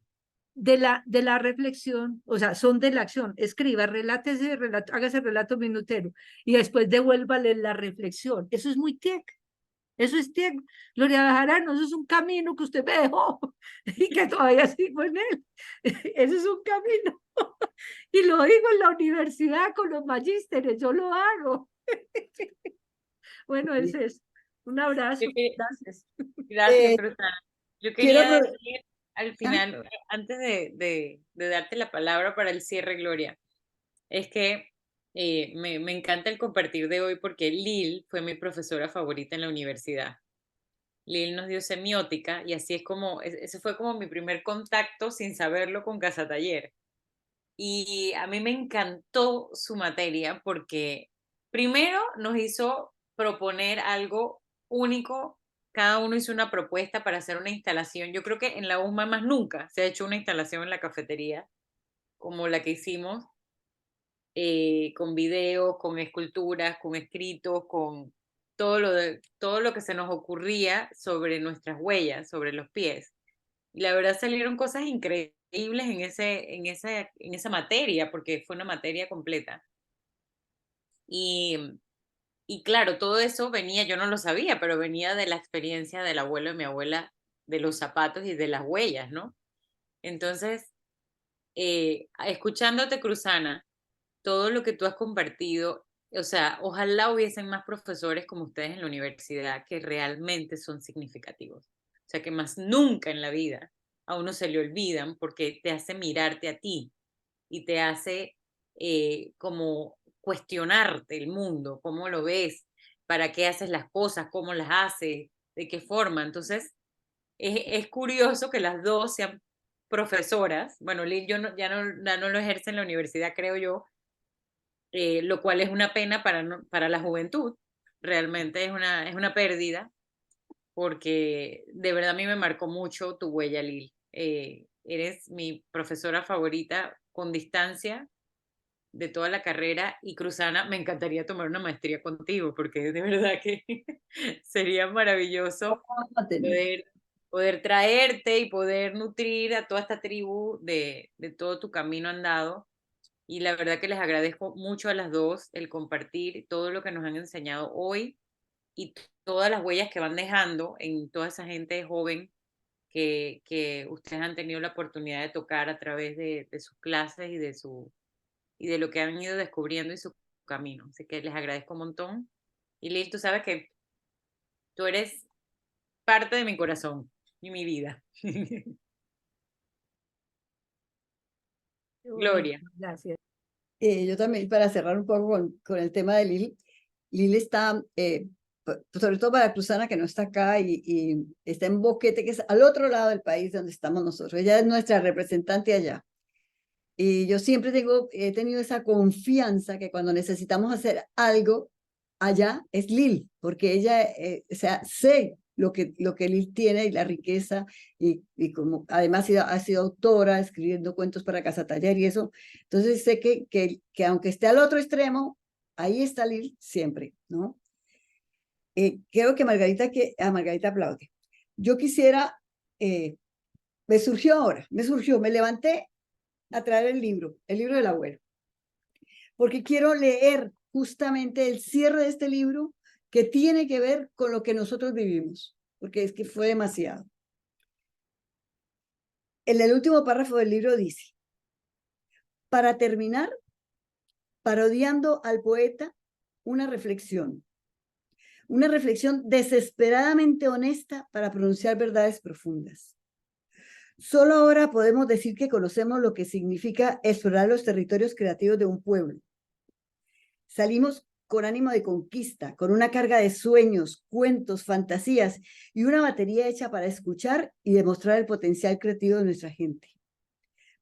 de la reflexión, o sea, son de la acción. Escriba, relátese, hágase relato minutero y después devuélvale la reflexión. Eso es muy TIEC. Eso es TIEC. Gloria Bejarano, eso es un camino que usted me dejó y que todavía sigo en él. Eso es un camino. Y lo digo en la universidad con los magísteres, yo lo hago. Bueno, ese es. Un abrazo. Gracias. Gracias, Cruzana. Yo quiero quería apro- decir al final, antes de darte la palabra para el cierre, Gloria, es que me encanta el compartir de hoy porque Lil fue mi profesora favorita en la universidad. Lil nos dio semiótica y así es como, ese fue como mi primer contacto sin saberlo con Casa Taller. Y a mí me encantó su materia porque primero nos hizo proponer algo único. Cada uno hizo una propuesta para hacer una instalación. Yo creo que en la USMA más nunca se ha hecho una instalación en la cafetería como la que hicimos, con videos, con esculturas, con escritos, con todo lo que se nos ocurría sobre nuestras huellas, sobre los pies. Y la verdad salieron cosas increíbles en esa materia, porque fue una materia completa. Y claro, todo eso venía, yo no lo sabía, pero venía de la experiencia del abuelo y mi abuela, de los zapatos y de las huellas, ¿no? Entonces, escuchándote, Cruzana, todo lo que tú has compartido, o sea, ojalá hubiesen más profesores como ustedes en la universidad que realmente son significativos. O sea, que más nunca en la vida a uno se le olvidan porque te hace mirarte a ti y te hace como cuestionarte el mundo, cómo lo ves, para qué haces las cosas, cómo las haces, de qué forma. Entonces, es curioso que las dos sean profesoras. Bueno, Lil ya no lo ejerce en la universidad, creo yo, lo cual es una pena para la juventud. Realmente es una pérdida, porque de verdad a mí me marcó mucho tu huella, Lil. Eres mi profesora favorita con distancia de toda la carrera y Cruzana, me encantaría tomar una maestría contigo, porque de verdad que sería maravilloso poder traerte y poder nutrir a toda esta tribu de todo tu camino andado. Y la verdad que les agradezco mucho a las dos el compartir todo lo que nos han enseñado hoy y todas las huellas que van dejando en toda esa gente joven que ustedes han tenido la oportunidad de tocar a través de sus clases y de lo que han ido descubriendo y su camino. Así que les agradezco un montón. Y Lil, tú sabes que tú eres parte de mi corazón y mi vida. Gloria. Gracias. Yo también, para cerrar un poco con el tema de Lil, Lil está, sobre todo para Cruzana, que no está acá y está en Boquete, que es al otro lado del país donde estamos nosotros. Ella es nuestra representante allá. Y yo siempre he tenido esa confianza que cuando necesitamos hacer algo allá es Lil, porque ella, o sea, sé lo que Lil tiene y la riqueza, y como además ha sido autora, escribiendo cuentos para Casa Taller y eso, entonces sé que aunque esté al otro extremo, ahí está Lil siempre, ¿no? Creo que a Margarita aplaude. Yo quisiera, me levanté a traer el libro del abuelo, porque quiero leer justamente el cierre de este libro, que tiene que ver con lo que nosotros vivimos, porque es que fue demasiado. En el último párrafo del libro dice, para terminar, parodiando al poeta, una reflexión desesperadamente honesta para pronunciar verdades profundas. Solo ahora podemos decir que conocemos lo que significa explorar los territorios creativos de un pueblo. Salimos con ánimo de conquista, con una carga de sueños, cuentos, fantasías y una batería hecha para escuchar y demostrar el potencial creativo de nuestra gente.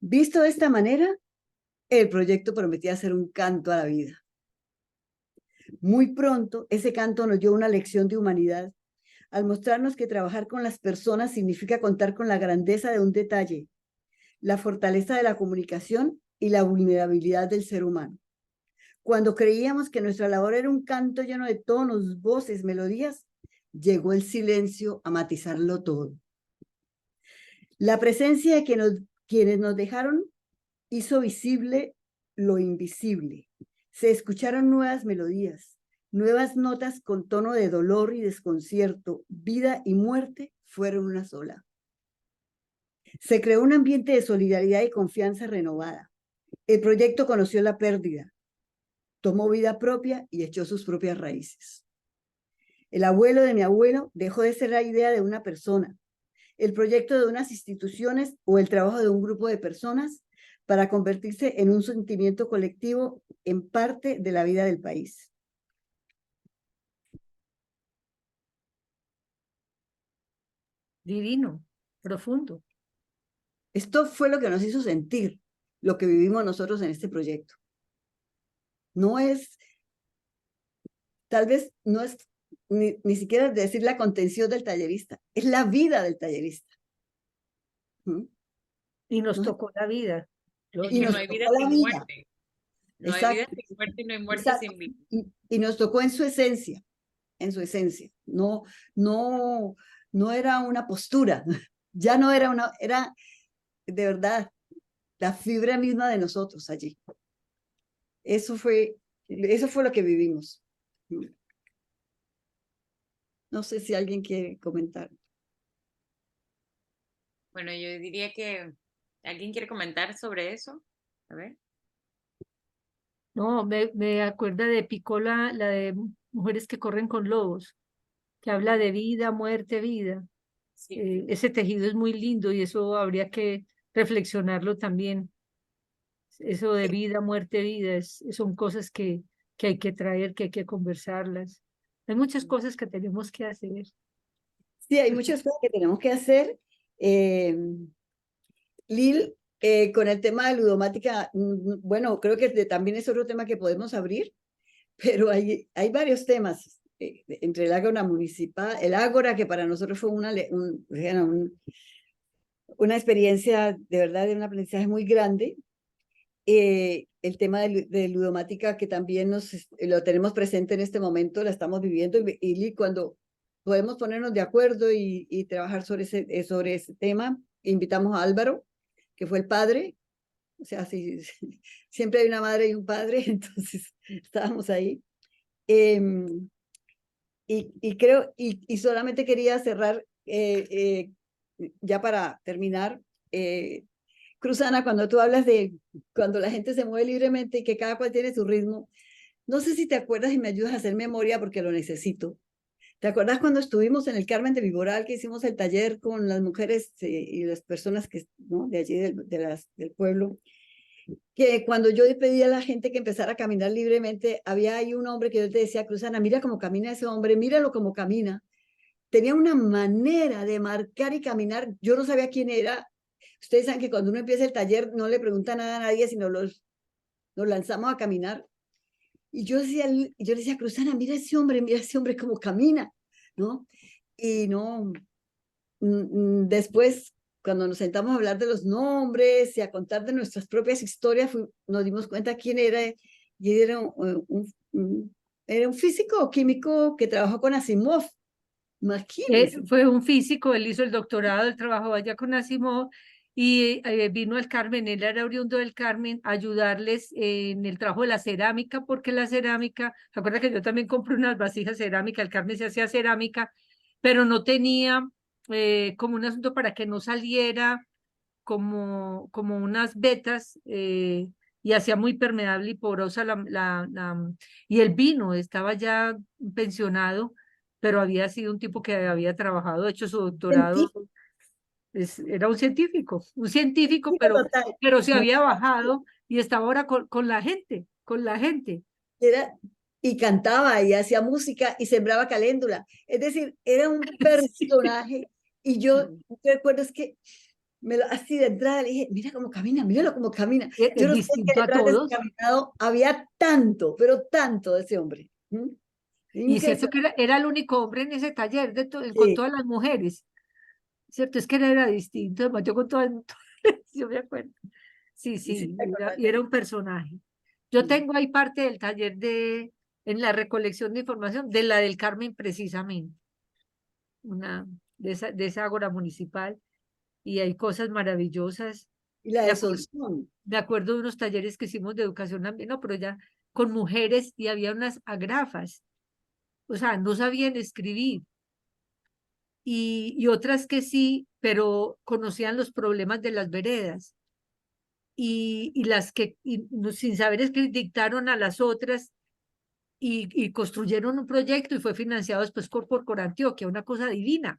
Visto de esta manera, el proyecto prometía ser un canto a la vida. Muy pronto, ese canto nos dio una lección de humanidad, al mostrarnos que trabajar con las personas significa contar con la grandeza de un detalle, la fortaleza de la comunicación y la vulnerabilidad del ser humano. Cuando creíamos que nuestra labor era un canto lleno de tonos, voces, melodías, llegó el silencio a matizarlo todo. La presencia de quienes nos dejaron hizo visible lo invisible. Se escucharon nuevas melodías, nuevas notas con tono de dolor y desconcierto. Vida y muerte fueron una sola. Se creó un ambiente de solidaridad y confianza renovada. El proyecto conoció la pérdida, tomó vida propia y echó sus propias raíces. El abuelo de mi abuelo dejó de ser la idea de una persona, el proyecto de unas instituciones o el trabajo de un grupo de personas para convertirse en un sentimiento colectivo en parte de la vida del país. Divino, profundo. Esto fue lo que nos hizo sentir lo que vivimos nosotros en este proyecto. No es, tal vez no es ni siquiera decir la contención del tallerista, es la vida del tallerista. ¿Mm? Y nos tocó la vida. Es que no hay vida sin muerte. No hay vida sin muerte y no hay muerte sin vida. Y nos tocó en su esencia, No era una postura, ya no era una, era de verdad la fibra misma de nosotros allí. Eso fue lo que vivimos. No sé si alguien quiere comentar. Bueno, yo diría que ¿alguien quiere comentar sobre eso? A ver. No, me acuerda de Piccola, la de Mujeres que corren con lobos, que habla de vida, muerte, vida. Sí. Ese tejido es muy lindo y eso habría que reflexionarlo también. Eso de vida, muerte, vida, son cosas que hay que traer, que hay que conversarlas. Hay muchas cosas que tenemos que hacer. Sí, hay muchas cosas que tenemos que hacer. Lil, con el tema de ludomática, bueno, creo que también es otro tema que podemos abrir, pero hay varios temas entre el Ágora municipal, el Ágora, que para nosotros fue una experiencia de verdad, de un aprendizaje muy grande. El tema de ludomática, que también lo tenemos presente en este momento, la estamos viviendo, y cuando podemos ponernos de acuerdo y trabajar sobre ese tema, invitamos a Álvaro, que fue el padre, o sea, siempre hay una madre y un padre, entonces estábamos ahí. Y solamente quería cerrar, ya para terminar, Cruzana, cuando tú hablas de cuando la gente se mueve libremente y que cada cual tiene su ritmo, no sé si te acuerdas y me ayudas a hacer memoria porque lo necesito. ¿Te acuerdas cuando estuvimos en el Carmen de Viboral, que hicimos el taller con las mujeres y las personas que, ¿no?, de allí del pueblo? Que cuando yo pedí a la gente que empezara a caminar libremente, había ahí un hombre que yo te decía, Cruzana, mira cómo camina ese hombre, míralo cómo camina. Tenía una manera de marcar y caminar, yo no sabía quién era. Ustedes saben que cuando uno empieza el taller no le pregunta nada a nadie, sino nos lanzamos a caminar. Y yo le decía, Cruzana, mira ese hombre cómo camina, ¿no? Y no, después, cuando nos sentamos a hablar de los nombres y a contar de nuestras propias historias, nos dimos cuenta quién era, y era un físico químico que trabajó con Asimov. Imagínense. Fue un físico, él hizo el doctorado, él trabajó allá con Asimov, y vino al Carmen, él era oriundo del Carmen, a ayudarles en el trabajo de la cerámica, porque la cerámica, ¿se acuerda que yo también compré unas vasijas cerámica? El Carmen se hacía cerámica, pero no tenía como un asunto para que no saliera como unas vetas, y hacía muy permeable y porosa y el vino estaba ya pensionado, pero había sido un tipo que había trabajado, hecho su doctorado. Científico, Era un científico, sí, total. pero se había bajado y estaba ahora con la gente, con la gente. Era, y cantaba y hacía música y sembraba caléndula. Es decir, era un personaje. Y yo recuerdo es que así de entrada le dije, mira cómo camina, míralo cómo camina. Yo Es no sé que distinto a detrás de ese todos. caminado había tanto, pero tanto de ese hombre. Y cierto que Impresionante. era el único hombre en ese taller con Sí, todas las mujeres. Cierto, es que él era distinto, además yo con todas, yo me acuerdo. Sí, y sí, sí, te acordás y de era él. un personaje. Yo Sí. tengo ahí parte del taller en la recolección de información, de la del Carmen precisamente, de esa ágora municipal, y hay cosas maravillosas. Y la Me de acuerdo, Solsón. me acuerdo de unos talleres que hicimos de educación ambiental, no, pero ya con mujeres y había unas agrafas, o sea, no sabían escribir, y otras que sí, pero conocían los problemas de las veredas. Y las que sin saber escribir dictaron a las otras y construyeron un proyecto y fue financiado después por Antioquia, una cosa divina,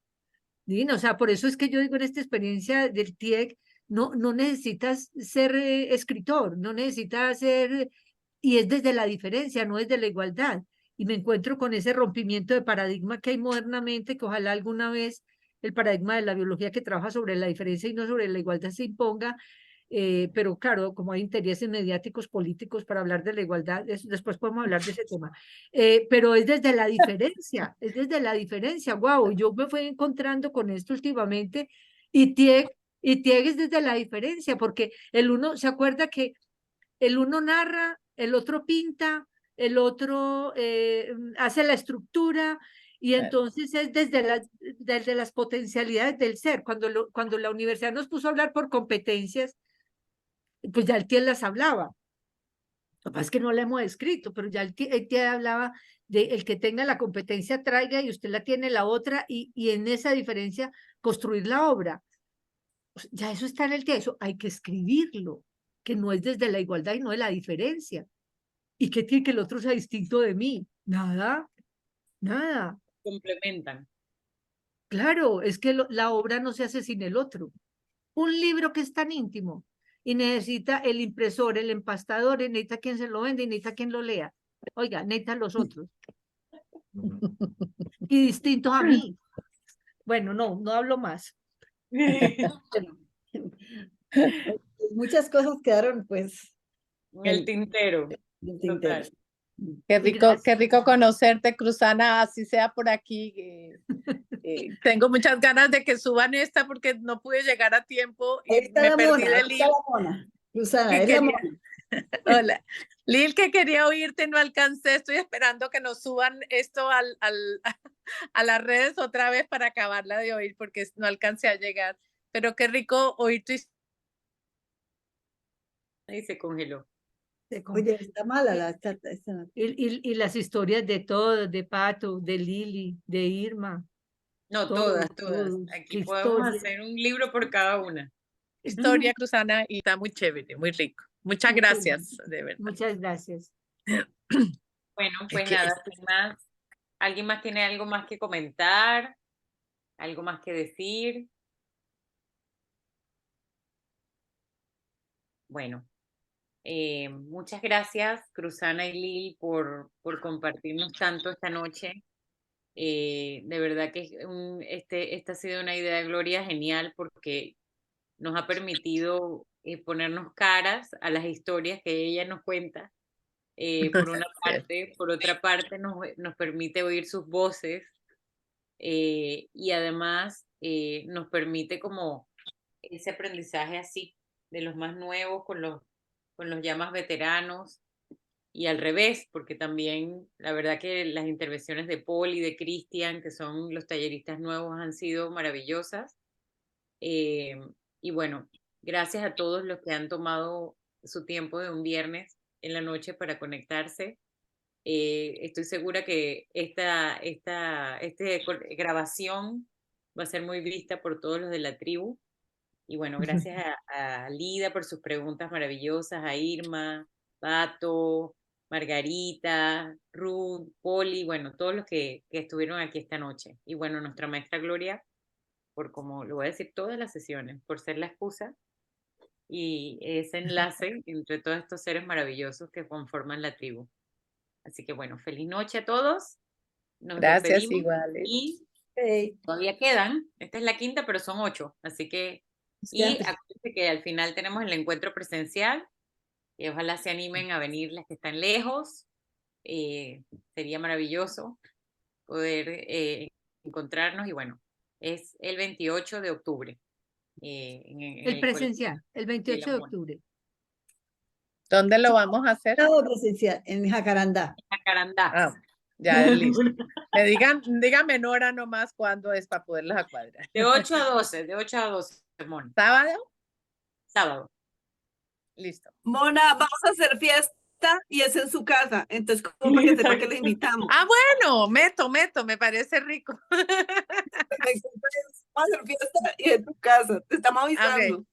divina. O sea, por eso es que yo digo en esta experiencia del TIEC, no necesitas ser escritor, no necesitas ser, y es desde la diferencia, no desde la igualdad. Y me encuentro con ese rompimiento de paradigma que hay modernamente, que ojalá alguna vez el paradigma de la biología que trabaja sobre la diferencia y no sobre la igualdad se imponga, pero claro, como hay intereses mediáticos políticos para hablar de la igualdad, después podemos hablar de ese tema, pero es desde la diferencia, es desde la diferencia, wow, yo me fui encontrando con esto últimamente y TIEG es desde la diferencia, porque el uno se acuerda que el uno narra, el otro pinta, el otro hace la estructura, y entonces es desde las potencialidades del ser. Cuando la universidad nos puso a hablar por competencias, pues ya el TIE las hablaba. Lo que pasa es que no la hemos escrito, pero ya el TIE hablaba de el que tenga la competencia traiga y usted la tiene la otra, y en esa diferencia construir la obra. Pues ya eso está en el TIE, eso hay que escribirlo, que no es desde la igualdad y no de la diferencia. ¿Y qué tiene que el otro sea distinto de mí? Nada, nada. Complementan. Claro, es que la obra no se hace sin el otro. Un libro que es tan íntimo y necesita el impresor, el empastador, y necesita quien se lo vende y necesita quien lo lea. Oiga, necesita los otros. Y distintos a mí. Bueno, no hablo más. Bueno, muchas cosas quedaron pues En el tintero. en el tintero. Total. Qué rico conocerte, Cruzana, así sea por aquí. Tengo muchas ganas de que suban esta porque no pude llegar a tiempo Ahí y está me la perdí mona, de ahí está Lil. la mona. Susana, Que es la quería- mona. Hola. Lil, que quería oírte, no alcancé, estoy esperando que nos suban esto a las redes otra vez para acabarla de oír porque no alcancé a llegar. Pero qué rico oír tu historia. Ahí se congeló. Oye, está mala la Y las historias de todos, de Pato, de Lili, de Irma. No, Todos. todas. Aquí Qué podemos historia. hacer un libro por cada una. Historia, Cruzana, y está muy chévere, muy rico. Muchas gracias, de verdad. Muchas gracias. Bueno, Es pues que nada, sin más. ¿Alguien más tiene algo más que comentar? ¿Algo más que decir? Bueno, muchas gracias, Cruzana y Lil, por compartirnos tanto esta noche. De verdad que esta ha sido una idea de Gloria genial porque nos ha permitido ponernos caras a las historias que ella nos cuenta. Por una parte, por otra parte nos permite oír sus voces, y además nos permite como ese aprendizaje así de los más nuevos con los ya más veteranos, y al revés, porque también la verdad que las intervenciones de Paul y de Cristian, que son los talleristas nuevos, han sido maravillosas. Y bueno, Gracias a todos los que han tomado su tiempo de un viernes en la noche para conectarse. Estoy segura que esta grabación va a ser muy vista por todos los de la tribu. Y bueno, gracias a Lida por sus preguntas maravillosas, a Irma, Pato, Margarita, Ruth, Poli, bueno, todos los que estuvieron aquí esta noche. Y bueno, nuestra maestra Gloria, por como lo voy a decir todas las sesiones, por ser la excusa y ese enlace entre todos estos seres maravillosos que conforman la tribu. Así que bueno, feliz noche a todos. Nos Gracias, despedimos iguales. y todavía quedan. Esta es la quinta, pero son 8. Así que, y acuérdense que al final tenemos el encuentro presencial y ojalá se animen a venir las que están lejos. Sería maravilloso poder encontrarnos y bueno, es el 28 de octubre. El presencial, el 28 de octubre. ¿Dónde lo vamos a hacer? Presencial, en Jacarandá. Jacarandá. Ah, ya es listo. Díganme en hora nomás cuándo es para poderlas cuadrar. De 8 a 12, de 8 a 12, Mona. ¿Sábado? Sábado. Listo. Mona, vamos a hacer fiesta y es en su casa. Entonces, como para que sepa que le invitamos. Ah, bueno, meto, me parece rico. Vamos a hacer fiesta y en tu casa. Te estamos avisando. Okay.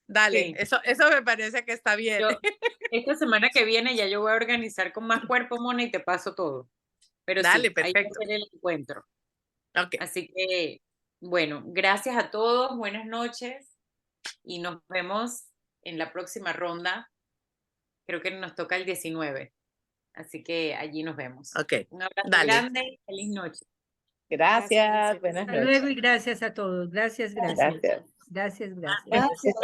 Dale, Sí. eso me parece que está bien. Esta semana que viene ya yo voy a organizar con más cuerpo, Mona, y te paso todo. Pero dale, sí, hay que perfecto. hacer el encuentro. Okay. Así que, bueno, gracias a todos, buenas noches y nos vemos en la próxima ronda. Creo que nos toca el 19. Así que allí nos vemos. Okay. Un abrazo Dale. grande, feliz noche. Gracias, buenas Hasta noches. luego y gracias a todos. Gracias. Gracias. Gracias. Gracias.